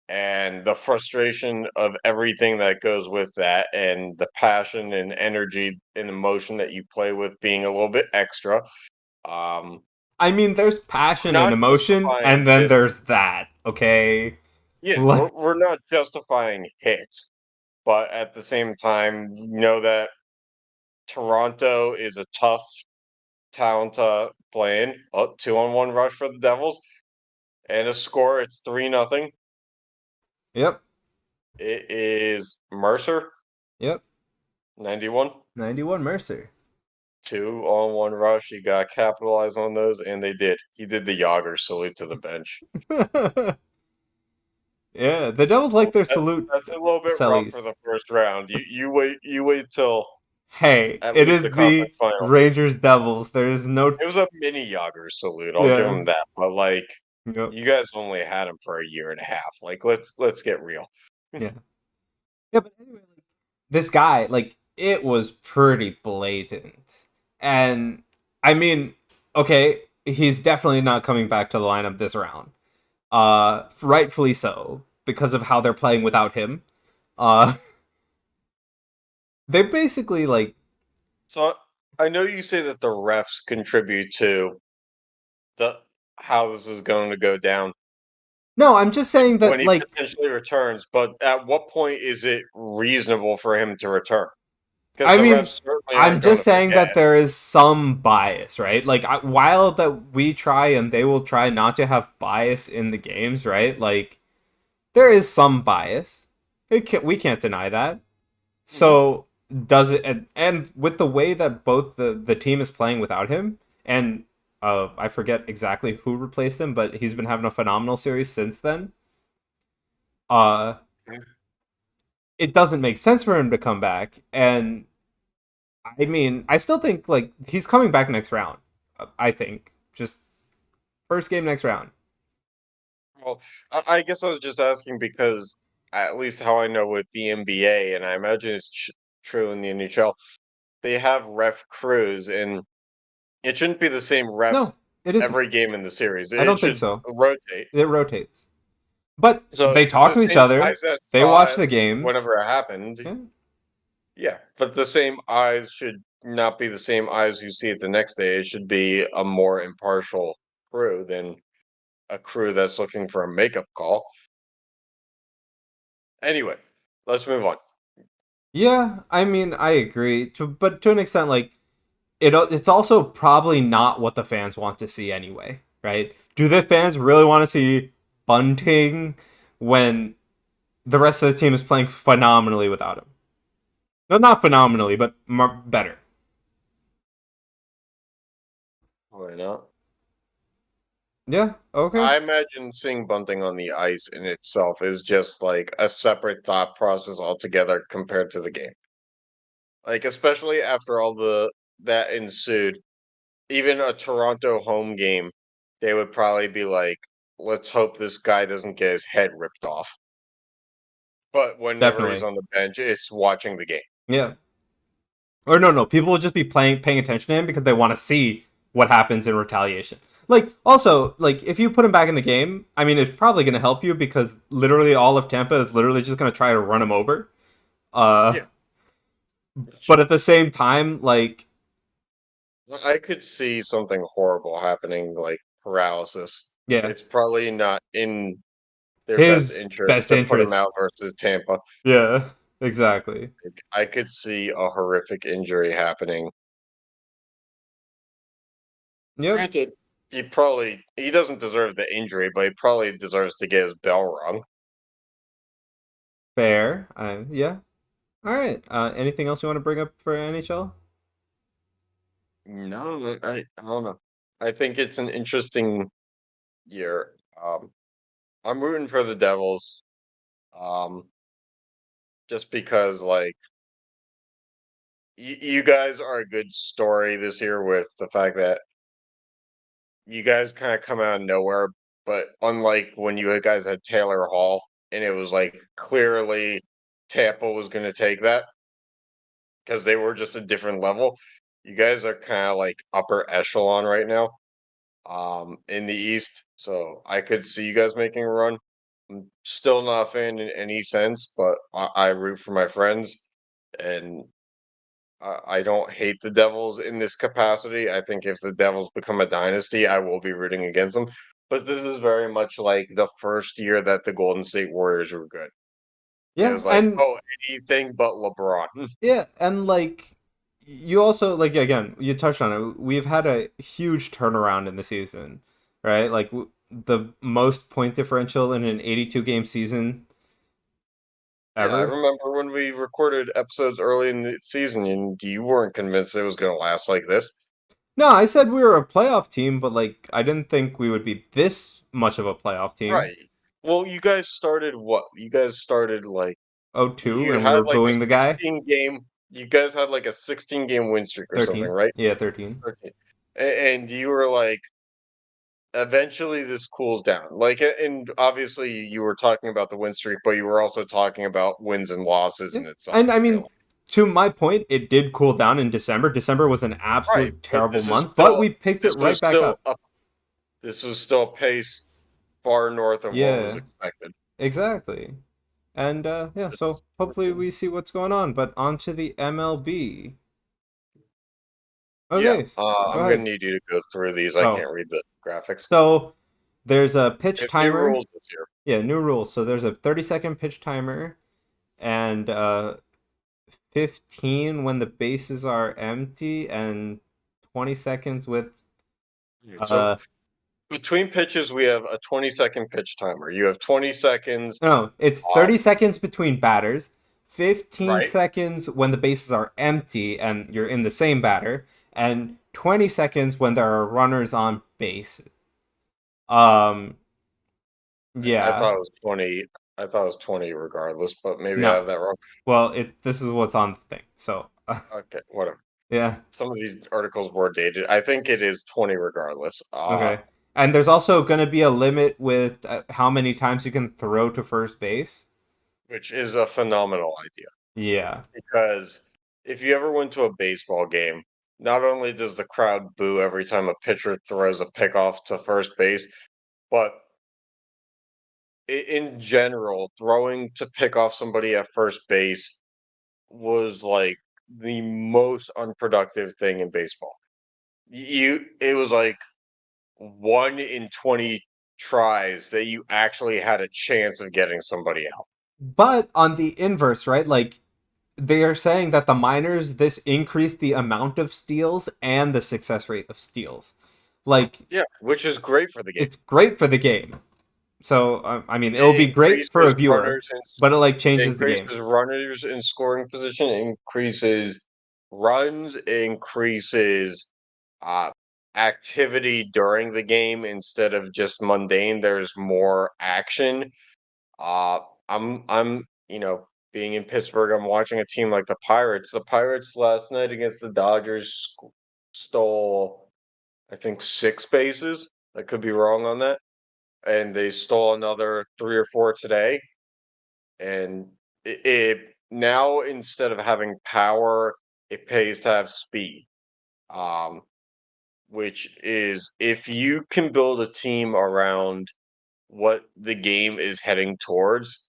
And the frustration of everything that goes with that, and the passion and energy and emotion that you play with being a little bit extra. Um, I mean, there's we're passion and not emotion, justifying and then this. there's that. Okay, Yeah, we're, like, we're not justifying hits, but at the same time, know that Toronto is a tough town to play in. 2-on-1 rush for the Devils, and a score. It's 3-0. yep, It is Mercer, yep. 91. 91 Mercer. 2-on-1 rush. You got to capitalize on those, and they did. He did the Yager salute to the bench. Yeah, the Devils like So their salute that's a little bit rough for sellies. the first round. You wait till Hey, at it least the is the conference final. Rangers Devils. There's no. It was a mini Yager salute. I'll give Yeah. him that. But like, Yep. you guys only had him for a year and a half. Like, let's get real. Yeah. Yeah, but anyway, like, this guy, like, it was pretty blatant. And I mean, okay, he's definitely not coming back to the lineup this round. Rightfully so, because of how they're playing without him. Uh They basically like So I know you say that the refs contribute to the how this is going to go down no, I'm just saying when that he like potentially returns, but at what point is it reasonable for him to return? Because I the mean, refs certainly I'm aren't going just to saying forget. that there is some bias, right? Like, while that we try and they will try not to have bias in the games, right? Like, there is some bias. We can't deny that. Mhm. So does it? And with the way that both the team is playing without him, and I forget exactly who replaced him, but he's been having a phenomenal series since then. Uh, it doesn't make sense for him to come back, and I mean, I still think like he's coming back next round. I think just first game next round. Well, I guess I was just asking because at least how I know with the NBA, and I imagine it's true in the NHL, they have ref crews, and it shouldn't be the same refs No, it isn't. every game in the series. I It don't think should so. rotate. It rotates, but So they talk the to each same other. eyes that They saw watch it the games. whenever it happened, Yeah, yeah. But the same eyes should not be the same eyes you see it the next day. It should be a more impartial crew than a crew that's looking for a makeup call. Anyway, let's move on. yeah. I mean, I agree, but to an extent, like it's also probably not what the fans want to see anyway, right? Do the fans really want to see Bunting when the rest of the team is playing phenomenally without him? No, not phenomenally, but better. Why not? Yeah. Okay. I imagine seeing Bunting on the ice in itself is just like a separate thought process altogether compared to the game. Like especially after all the that ensued, even a Toronto home game, they would probably be like, "Let's hope this guy doesn't get his head ripped off." But whenever he's Definitely. on the bench, it's watching the game. Yeah. Or no, people will just be paying attention to him because they want to see what happens in retaliation. Like also, like if you put him back in the game, I mean it's probably going to help you because literally all of Tampa is literally just going to try to run him over. Uh Yeah, but at the same time, like I could see something horrible happening, like paralysis. yeah, It's probably not in their best his interest best to put him interest. out versus Tampa. Yeah, exactly. Like, I could see a horrific injury happening. Yep, Granted, he doesn't deserve the injury, but he probably deserves to get his bell rung. fair. Yeah. All right. Anything else you want to bring up for NHL? No, I don't know. I think it's an interesting year. I'm rooting for the Devils, um, just because like you guys are a good story this year with the fact that you guys kind of come out of nowhere, but unlike when you guys had Taylor Hall and it was like clearly Tampa was going to take that because they were just a different level. You guys are kind of like upper echelon right now, in the East. So I could see you guys making a run. I'm still not a fan in any sense, but I root for my friends, and I don't hate the Devils in this capacity. I think if the Devils become a dynasty, I will be rooting against them. But this is very much like the first year that the Golden State Warriors were good. It Yeah, was like, and oh, anything but LeBron. yeah, and like you also like again, you touched on it. We've had a huge turnaround in the season, right? Like the most point differential in an 82 game season Yeah, I ever. remember when we recorded episodes early in the season, and you weren't convinced it was going to last like this. No, I said we were a playoff team, but like I didn't think we would be this much of a playoff team. Right. Well, you guys started what? You guys started like Oh, two, you and we had were like a booing the guy. 16 game. You guys had like a 16 game win streak or something, 13. right? Yeah, 13. 13. And you were like, eventually this cools down. Like, and obviously you were talking about the win streak, but you were also talking about wins and losses Yeah. in itself. And I You mean, know, to my point, it did cool down in December. December was an right? absolute But terrible month, but we picked it this was right back still up. a this was still a pace far north of what was Yeah, expected. exactly. And yeah, so hopefully we see what's going on. But on to the MLB. Yeah, Okay, go I'm gonna ahead. need you to go through these. I Oh, can't read the graphics. so there's a We pitch have new timer. rules this year, Yeah, new rules. So there's a 30-second pitch timer and 15 when the bases are empty and 20 seconds with so uh between pitches, we have a 20-second pitch timer. You have 20 seconds. no, it's Uh, 30 seconds between batters, 15 right. seconds when the bases are empty and you're in the same batter, and 20 seconds when there are runners on base. Um I yeah. thought it was 20. I thought it was 20 regardless, but maybe I No. have that wrong. Well, it this is what's on the thing. So, Okay, whatever. yeah. Some of these articles were dated. I think it is 20 regardless. Okay. And there's also going to be a limit with how many times you can throw to first base. Which is a phenomenal idea Yeah. because if you ever went to a baseball game, not only does the crowd boo every time a pitcher throws a pickoff to first base, but in general, throwing to pick off somebody at first base was like the most unproductive thing in baseball. It was like 1 in 20 tries that you actually had a chance of getting somebody out. But on the inverse, right? Like they are saying that the minors this increased the amount of steals and the success rate of steals. Like Yeah, which is great for the game. it's great for the game. So I mean, it'll It be great for a increases viewer, runners in but it like it changes the game. increases runners in scoring position, it increases runs, it increases uh activity during the game instead of just mundane. There's more action. Uh I'm being in Pittsburgh, I'm watching a team like the Pirates. The Pirates last night against the Dodgers stole I think 6 bases. I could be wrong on that, and they stole another 3 or 4 today. And it now instead of having power, it pays to have speed. Um, which is if you can build a team around what the game is heading towards.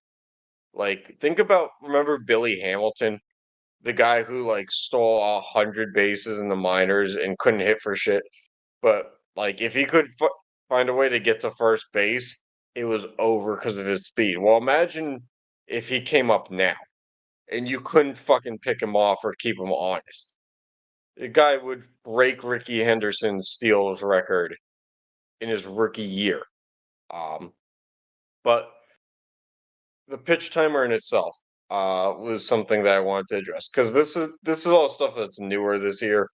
Like think about remember Billy Hamilton, the guy who like stole 100 bases in the minors and couldn't hit for shit. But like, if he could find a way to get to first base, it was over because of his speed. Well, imagine if he came up now and you couldn't fucking pick him off or keep him honest. The guy would break Ricky Henderson's steals record in his rookie year. Um, but the pitch timer in itself was something that I wanted to address because this is all stuff that's newer this year,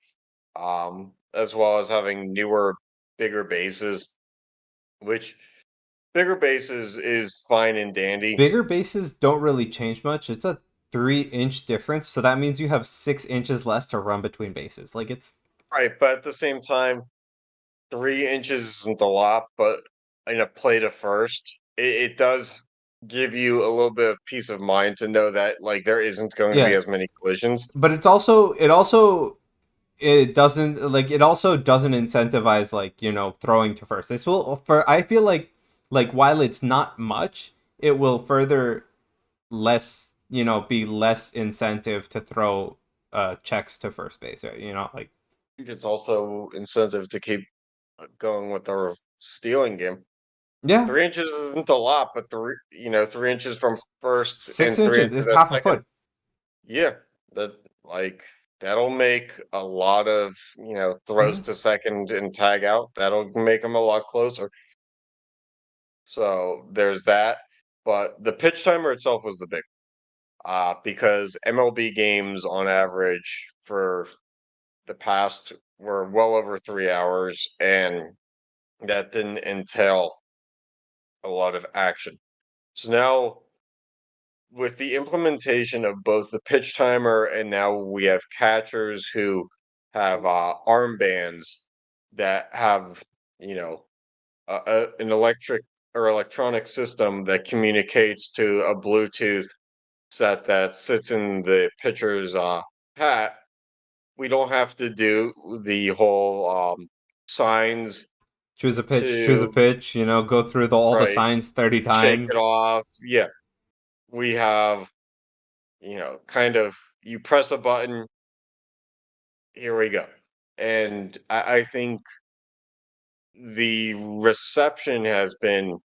as well as having newer, bigger bases, which bigger bases is fine and dandy. Bigger bases don't really change much. It's a 3-inch difference, so that means you have 6 inches less to run between bases. Like it's Right, but at the same time, 3 inches isn't a lot, but in a play to first, it does give you a little bit of peace of mind to know that like there isn't going to be yeah, as many collisions. but it also doesn't incentivize like throwing to first. This will for I feel like while it's not much, it will further less be less incentive to throw checks to first base. Right? Like I think it's also incentive to keep going with our stealing game. yeah, 3 inches isn't a lot, but 3 inches from first six and three inches inches is at half a second. foot. Yeah, that like that'll make a lot of throws Mhm. to second and tag out. That'll make them a lot closer. So there's that. But the pitch timer itself was the big because MLB games on average for the past were well over 3 hours, and that didn't entail a lot of action. So now with the implementation of both the pitch timer and now we have catchers who have armbands that have you know an electric or electronic system that communicates to a Bluetooth set that sits in the pitcher's hat. We don't have to do the whole signs Choose a pitch. Choose a to pitch. Go through all the right signs 30 shake it times. off. Yeah, we have, kind of you press a button, here we go. And I think the reception has been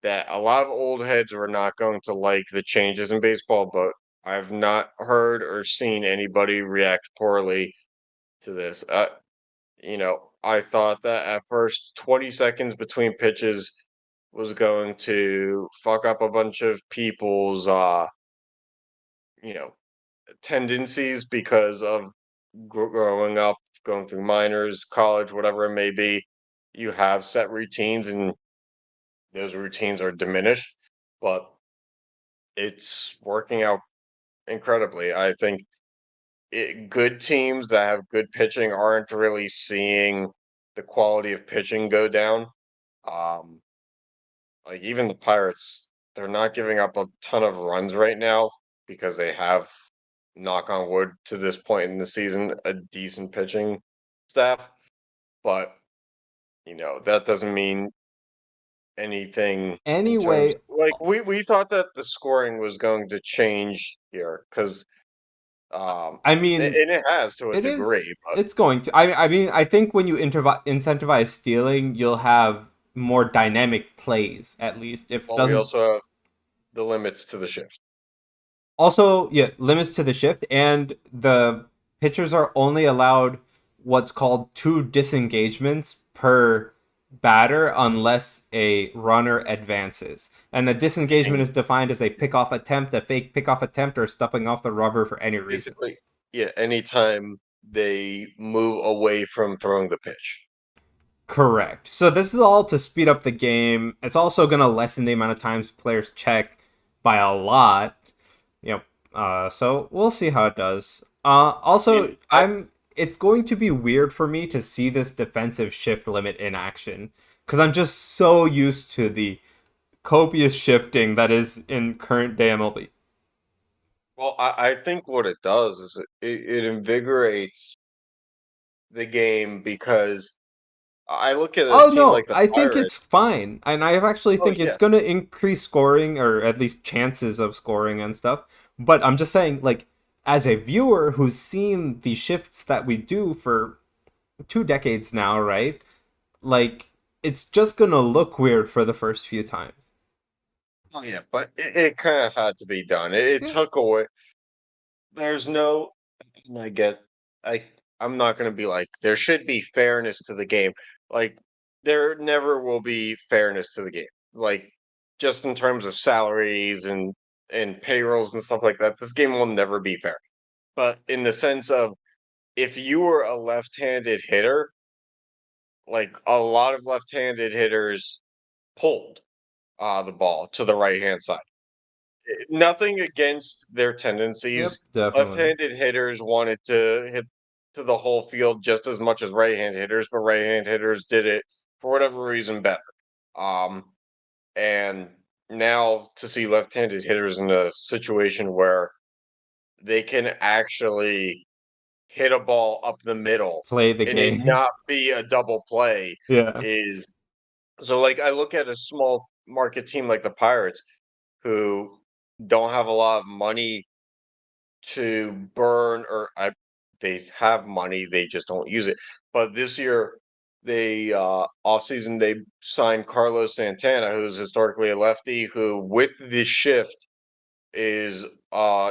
that a lot of old heads are not going to like the changes in baseball, but I've not heard or seen anybody react poorly to this. I thought that at first 20 seconds between pitches was going to fuck up a bunch of people's you know, tendencies because of growing up, going through minors, college, whatever it may be. You have set routines and those routines are diminished, but it's working out incredibly. I think good teams that have good pitching aren't really seeing the quality of pitching go down. Um, like even the Pirates, they're not giving up a ton of runs right now because they have, knock on wood, to this point in the season, a decent pitching staff. But that doesn't mean anything in terms Anyway, like we thought that the scoring was going to change here because I mean, and it has to a it is. degree, but It's going to. I mean, I think when you incentivize stealing, you'll have more dynamic plays. At least if it we doesn't. also have the limits to the shift. Also, yeah, limits to the shift, and the pitchers are only allowed what's called two disengagements per batter unless a runner advances. And the disengagement And is defined as a pickoff attempt, a fake pickoff attempt, or stepping off the rubber for any reason. basically, yeah, anytime they move away from throwing the pitch. Correct. So this is all to speed up the game. It's also going to lessen the amount of times players check by a lot. You know, so we'll see how it does. I mean, Also, I'm. It's going to be weird for me to see this defensive shift limit in action because I'm just so used to the copious shifting that is in current day MLB. well, I think what it does is it invigorates the game because I look at a Oh team no, like the I think it's Pirates. fine, and I actually Oh think yeah, it's going to increase scoring or at least chances of scoring and stuff. But I'm just saying, like, as a viewer who's seen the shifts that we do for 2 decades now, right? Like, it's just gonna look weird for the first few times. oh yeah, but it kind of had to be done. It Yeah. took away. There's no, and I, I'm not going to be like, there should be fairness to the game. Like, there never will be fairness to the game. Like, just in terms of salaries and payrolls and stuff like that, this game will never be fair. But in the sense of if you were a left-handed hitter, like a lot of left-handed hitters pulled the ball to the right-hand side. Nothing against their Yep, tendencies. definitely. Left-handed hitters wanted to hit to the whole field just as much as right-handed hitters, but right-handed hitters did it for whatever reason better. Um, and now to see left-handed hitters in a situation where they can actually hit a ball up the middle Play the and it game. not be a double play Yeah. is so like I look at a small market team like the Pirates who don't have a lot of money to burn they have money, they just don't use it. But this year they off season they signed Carlos Santana, who's historically a lefty, who with this shift is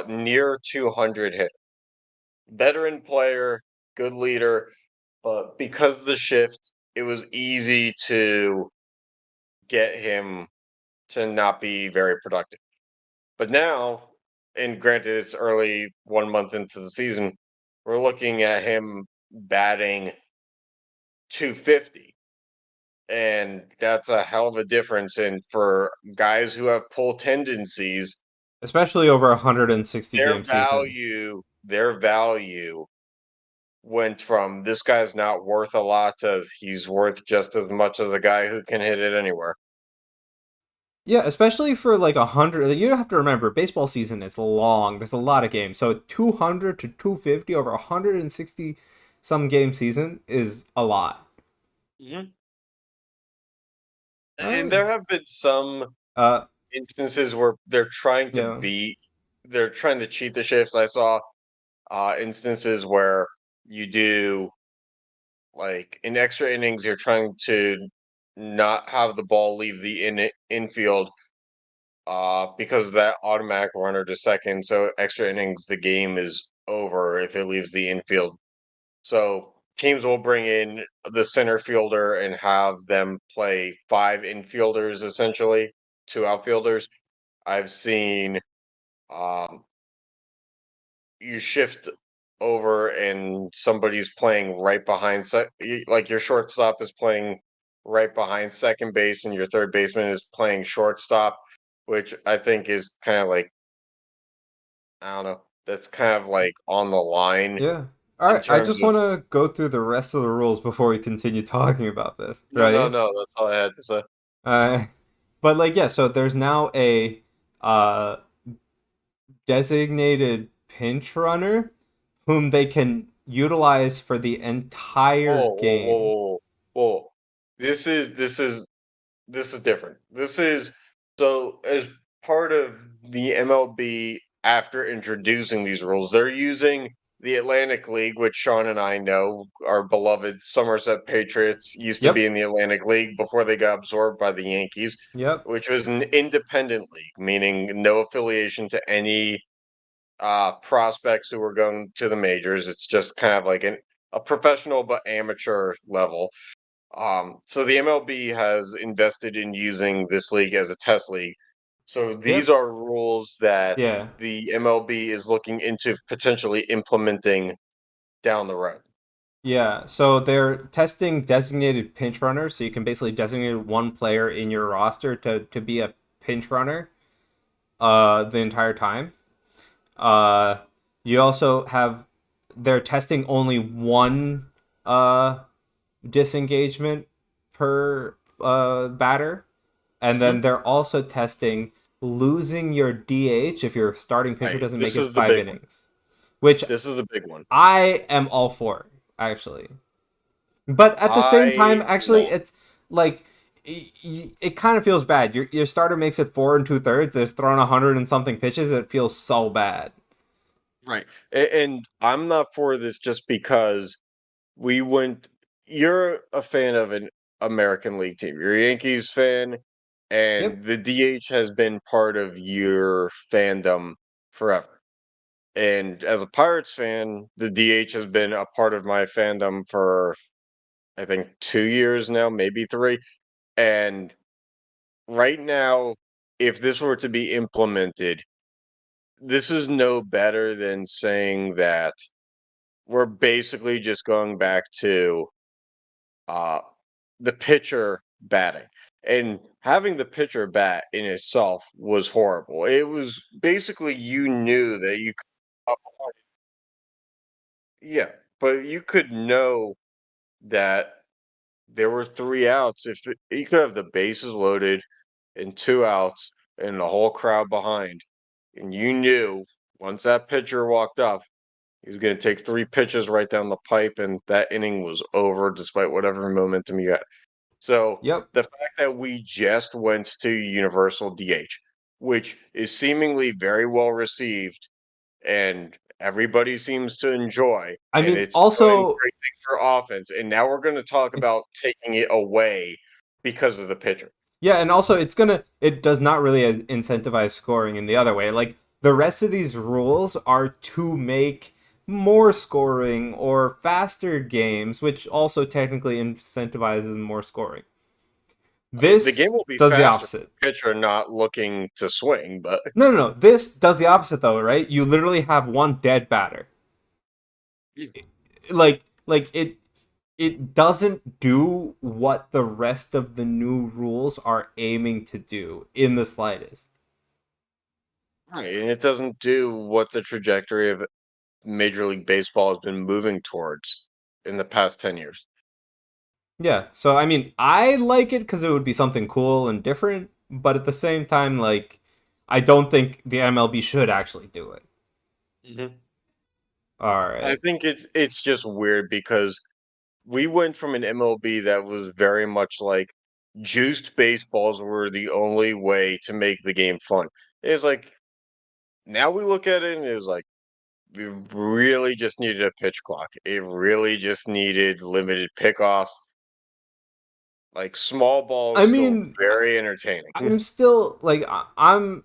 near 200 hit. Veteran player, good leader, but because of the shift, it was easy to get him to not be very productive. But now, and granted, it's early 1 month into the season, we're looking at him batting 250. And that's a hell of a difference. And for guys who have pull tendencies, Especially over a 160 their game season. value went from this guy's not worth a lot to he's worth just as much as a guy who can hit it anywhere. Yeah, especially for like 100. You have to remember, baseball season is long. There's a lot of games. So 200 to 250 over 160 some game season is a lot. Hmm. All And right. there have been some Uh, instances where Yeah. they're trying to cheat the shifts. I saw instances where you do like in extra innings, you're trying to not have the ball leave the infield because that automatic runner to second. So extra innings, the game is over if it leaves the infield. So teams will bring in the center fielder and have them play five infielders essentially, two outfielders. I've seen um, you shift over and somebody's playing right behind like your shortstop is playing right behind second base and your third baseman is playing shortstop, which I think is kind of like I don't know, that's kind of like on the line Yeah. All in right. I terms just of want to go through the rest of the rules before we continue talking about this, right? no, that's all I had to say. Uh, but like, yeah. So there's now a uh designated pinch runner whom they can utilize for the entire Whoa, whoa, whoa, game. whoa, whoa. Whoa. This is different. This is so as part of the MLB after introducing these rules, they're using the Atlantic League, which Sean and I know, our beloved Somerset Patriots used to be Yep. in the Atlantic League before they got absorbed by the Yankees, Yep. which was an independent league, meaning no affiliation to any prospects who were going to the majors. It's just kind of like a professional but amateur level. So the MLB has invested in using this league as a test league. So these Yep. are rules that Yeah. the MLB is looking into potentially implementing down the road. Yeah, so they're testing designated pinch runners, so you can basically designate one player in your roster to be a pinch runner the entire time. Uh you also have they're testing only one uh disengagement per batter, and then Mhm. they're also testing losing your DH if your starting pitcher Right. doesn't make This it is the 5 big one. innings, which This is the big one. I am all for actually. But at the same I time, actually, not. it's like it kind of feels bad. Your starter makes it 4 2/3. There's thrown 100 and something pitches. It feels so bad. Right. And I'm not for this just because we went you're a fan of an American League team. You're a Yankees fan, Yep. and the DH has been part of your fandom forever. And as a Pirates fan, the DH has been a part of my fandom for I think 2 years now, maybe three. And right now, if this were to be implemented, this is no better than saying that we're basically just going back to uh, the pitcher batting. And having the pitcher bat in itself was horrible. It was basically you knew that you could, yeah, but you could know that there were three outs. You could have the bases loaded and two outs and the whole crowd behind, and you knew once that pitcher walked up, he was going to take three pitches right down the pipe, and that inning was over, despite whatever momentum you had. So Yep. the fact that we just went to Universal DH, which is seemingly very well received and everybody seems to enjoy, I and mean, it's doing also, great things for offense. And now we're going to talk about taking it away because of the pitcher. yeah, and also it does not really incentivize scoring in the other way. Like the rest of these rules are to make more scoring or faster games, which also technically incentivizes more scoring. I mean, the game This will be does the faster opposite. for the pitcher not looking to swing, but No, no, no. This does the opposite though, right? You literally have one dead batter. Like it doesn't do what the rest of the new rules are aiming to do in the slightest. right, and it doesn't do what the trajectory of Major League Baseball has been moving towards in the past 10 years. Yeah. So I mean, I like it cuz it would be something cool and different, but at the same time like I don't think the MLB should actually do it. Mhm. All I right. think it's just weird because we went from an MLB that was very much like juiced baseballs were the only way to make the game fun. It's like now we look at it and it was like we really just needed a pitch clock. It really just needed limited pickoffs. Like small ball I is still mean, very entertaining. I'm still like I'm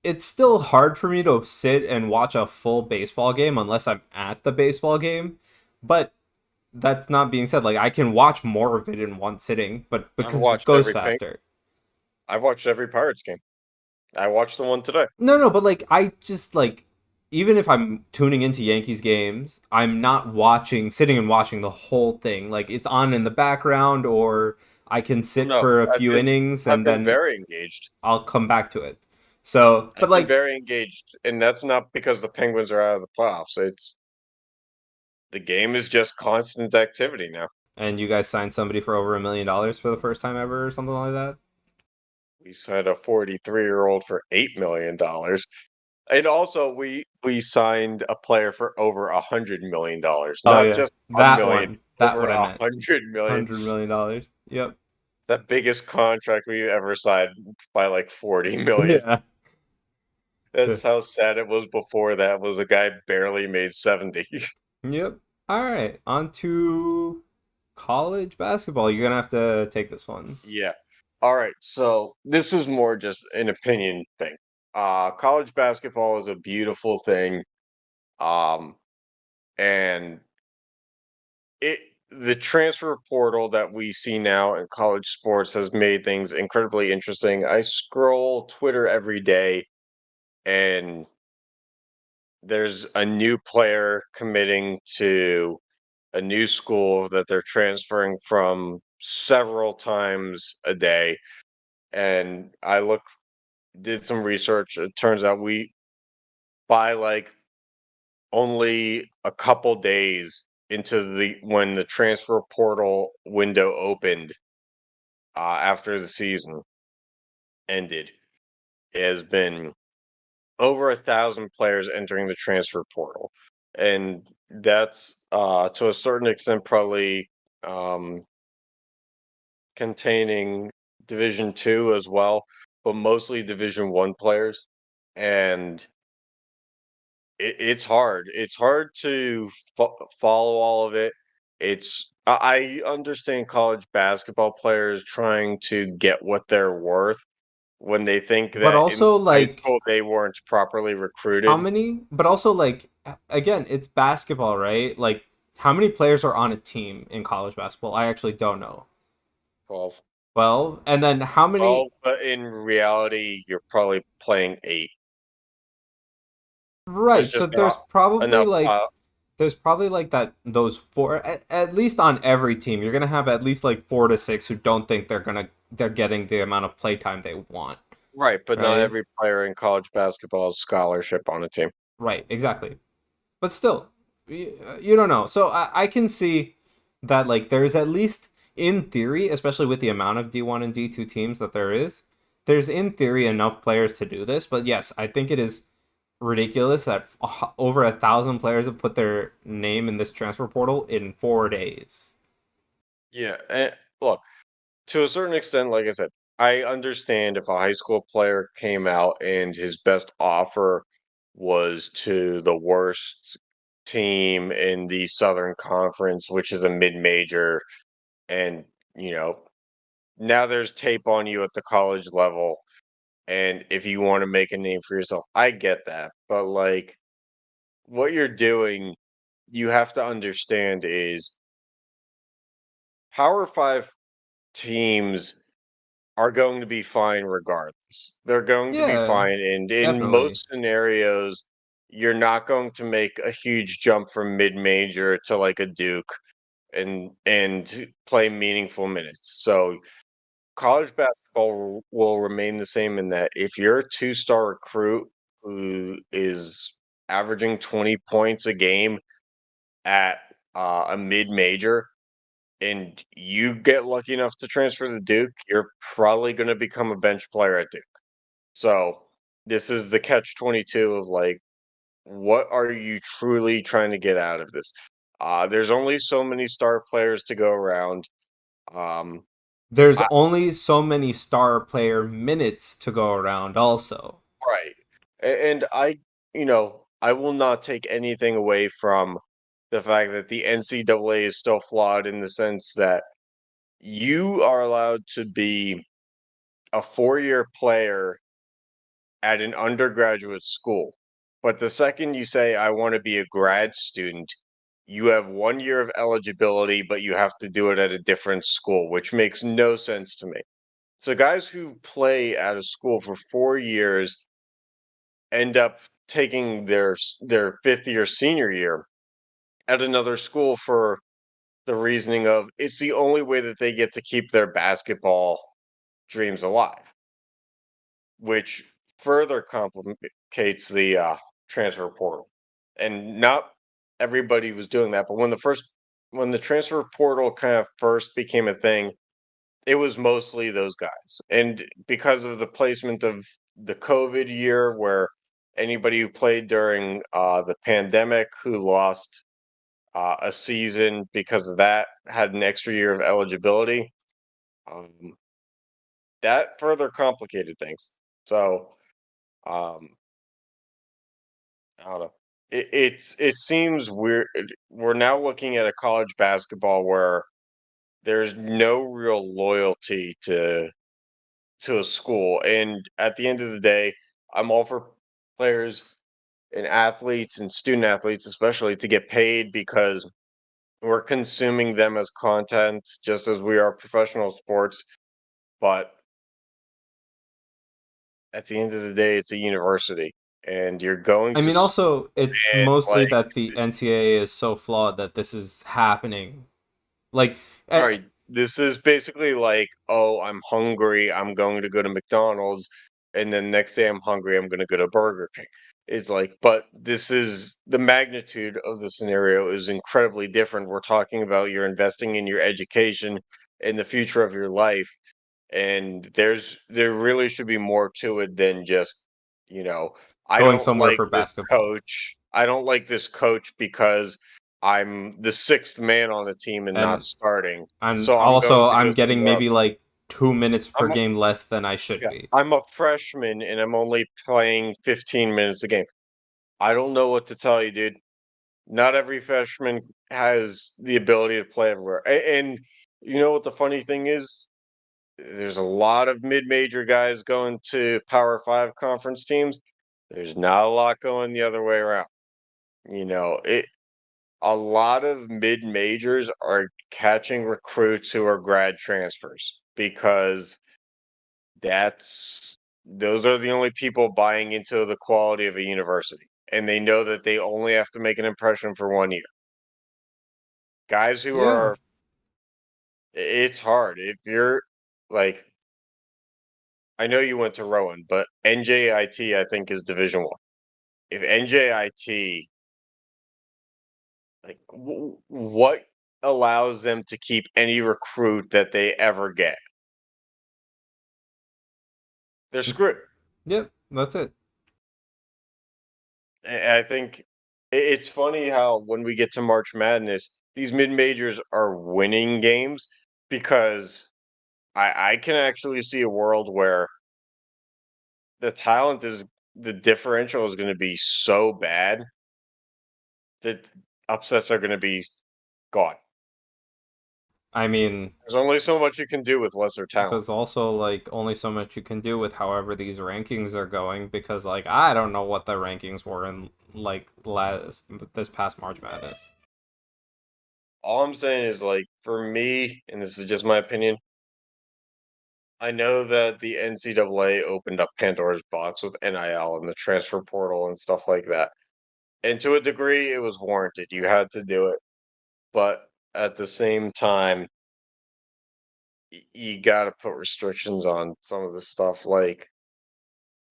it's still hard for me to sit and watch a full baseball game unless I'm at the baseball game. But that's not being said. Like I can watch more of it in one sitting, but I've because it watched goes every pink. faster. I've watched every Pirates game. I watched the one today. No, but like I just like even if I'm tuning into Yankees games, I'm not sitting and watching the whole thing. Like it's on in the background, or I can sit No, for a few innings I've and been then very engaged. I'll come back to it. So, but I've been like, very engaged, and that's not because the Penguins are out of the playoffs. It's the game is just constant activity now. and you guys signed somebody for over $1 million for the first time ever, or something like that. We signed a 43-year-old for $8 million, and also we signed a player for over $100 million, Oh not yeah, just a that million, one. That over what I meant. 100 million. $100 million. Yep. That biggest contract we ever signed by like 40 million. Yeah. That's how sad it was before that was a guy barely made 70. Yep. All right. On to college basketball. You're gonna have to take this one. Yeah. All right. So this is more just an opinion thing. College basketball is a beautiful thing. Um, and it the transfer portal that we see now in college sports has made things incredibly interesting. I scroll Twitter every day and there's a new player committing to a new school that they're transferring from several times a day. And did some research. It turns out by like only a couple days into the when the transfer portal window opened after the season ended, it has been over 1,000 players entering the transfer portal, and that's to a certain extent probably um, containing Division 2 as well, but mostly Division 1 players, and it's hard. It's hard to follow all of it. I understand college basketball players trying to get what they're worth when they think But that in also high like school they weren't properly how recruited. many? But also like again, it's basketball, right? Like how many players are on a team in college basketball? I actually don't know. 12. 12, and then how many? 12, but in reality, you're probably playing 8. There's Right. So just not enough. there's probably like that those four at least on every team. You're gonna have at least like 4 to 6 who don't think they're getting the amount of playtime they want. Right, but not Right. every player in college basketball is scholarship on a team. Right. Exactly. But still, you don't know. So I can see that like there's at least in theory, especially with the amount of D1 and D2 teams that there is, there's in theory enough players to do this. But yes, I think it is ridiculous that over 1,000 players have put their name in this transfer portal in 4 days. Yeah, and look, to a certain extent, like I said, I understand if a high school player came out and his best offer was to the worst team in the Southern Conference, which is a mid-major, and you know, now there's tape on you at the college level, and if you want to make a name for yourself, I get that. But like what you're doing, you have to understand is Power 5 teams are going to be fine regardless. They're going to be Yeah, fine, and in definitely. most scenarios, you're not going to make a huge jump from mid-major to like a Duke and play meaningful minutes. So college basketball will remain the same in that if you're a two-star recruit who is averaging 20 points a game at a mid-major, and you get lucky enough to transfer to Duke, you're probably going to become a bench player at Duke. So this is the catch 22 of like, what are you truly trying to get out of this? There's only so many star players to go around. Um, there's I, only so many star player minutes to go around also. right. And I will not take anything away from the fact that the NCAA is still flawed in the sense that you are allowed to be a 4-year player at an undergraduate school. But the second you say, I want to be a grad student, you have 1 year of eligibility, but you have to do it at a different school, which makes no sense to me. So guys who play at a school for 4 years end up taking their 5th year senior year at another school for the reasoning of it's the only way that they get to keep their basketball dreams alive, which further complicates the transfer portal. And not everybody was doing that, but when the transfer portal kind of first became a thing, it was mostly those guys. And because of the placement of the COVID year, where anybody who played during the pandemic who lost a season because of that had an extra year of eligibility, um, that further complicated things. So um, I don't know. It seems weird. We're now looking at a college basketball where there's no real loyalty to a school. And at the end of the day, I'm all for players and athletes and student athletes, especially, to get paid because we're consuming them as content just as we are professional sports. But at the end of the day, it's a university and you're going I to mean, also, it's spend mostly like, that the NCAA is so flawed that this is happening. Like, all eh, right, this is basically like, oh, I'm hungry, I'm going to go to McDonald's, and then next day I'm hungry, I'm going to go to Burger King. It's like, but this is the magnitude of the scenario is incredibly different. We're talking about you're investing in your education and the future of your life, and there really should be more to it than just, you know, I going don't somewhere like for this basketball. coach. I don't like this coach because I'm the sixth man on the team and not And starting. and So I'm going also, to go I'm getting somewhere else. maybe like 2 minutes per I'm a, game less than I should yeah, be. I'm a freshman and I'm only playing 15 minutes a game. I don't know what to tell you, dude. Not every freshman has the ability to play everywhere. And you know what the funny thing is? There's a lot of mid-major guys going to Power Five conference teams. There's not a lot going the other way around. It a lot of mid-majors are catching recruits who are grad transfers because those are the only people buying into the quality of a university. And they know that they only have to make an impression for 1 year. Guys who Yeah. are it's hard. If you're like I know you went to Rowan, but NJIT I think is Division 1. If NJIT, like, what allows them to keep any recruit that they ever get? They're screwed. Yep, that's it. I think it's funny how when we get to March Madness, these mid majors are winning games because I can actually see a world where the talent is the differential is going to be so bad that upsets are going to be gone. I mean, There's only so much you can do with lesser talent. there's also like only so much you can do with however these rankings are going because like I don't know what the rankings were in like last this past March Madness. All I'm saying is, like, for me, and this is just my opinion, I know that the NCAA opened up Pandora's box with NIL and the transfer portal and stuff like that. And to a degree, it was warranted. You had to do it. But at the same time, you got to put restrictions on some of the stuff. Like,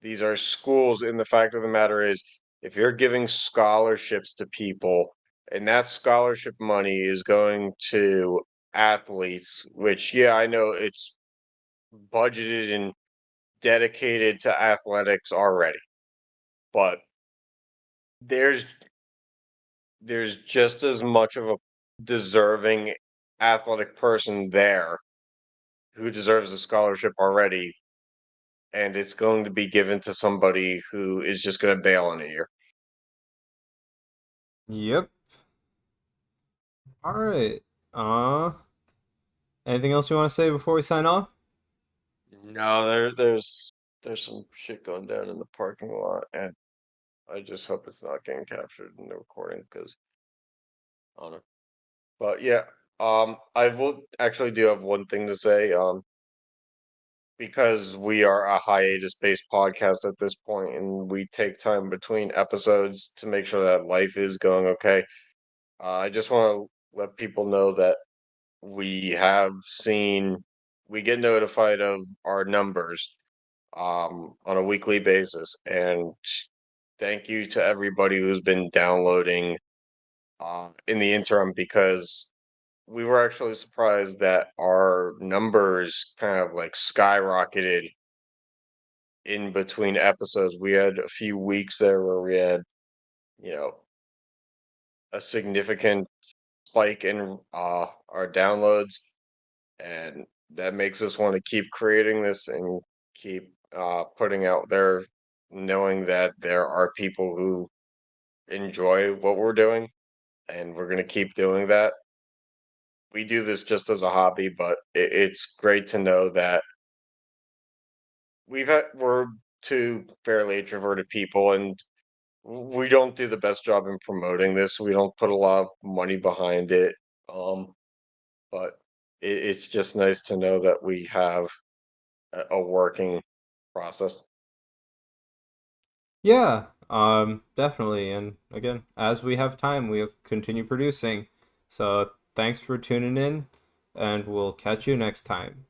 these are schools, and the fact of the matter is, if you're giving scholarships to people, and that scholarship money is going to athletes, which, yeah, I know it's budgeted and dedicated to athletics already, but there's there's just as much of a deserving athletic person there who deserves a scholarship already, and it's going to be given to somebody who is just going to bail in a year. Yep. All right. Uh, Anything else you want to say before we sign off? No, there's some shit going down in the parking lot, and I just hope it's not getting captured in the recording because I don't know. But yeah, I will actually do have one thing to say. Because we are a hiatus-based podcast at this point, and we take time between episodes to make sure that life is going okay. I just want to let people know that we have seen, we get notified of our numbers on a weekly basis, and thank you to everybody who's been downloading in the interim because we were actually surprised that our numbers kind of like skyrocketed in between episodes. We had a few weeks there where we had, you know, a significant spike in our downloads, and that makes us want to keep creating this and keep putting out there, knowing that there are people who enjoy what we're doing, and we're going to keep doing that. We do this just as a hobby, but it's great to know that we're two fairly introverted people, and we don't do the best job in promoting this. We don't put a lot of money behind it. Um, but it's just nice to know that we have a working process. Yeah, definitely. And again, as we have time, we'll continue producing. So thanks for tuning in, and we'll catch you next time.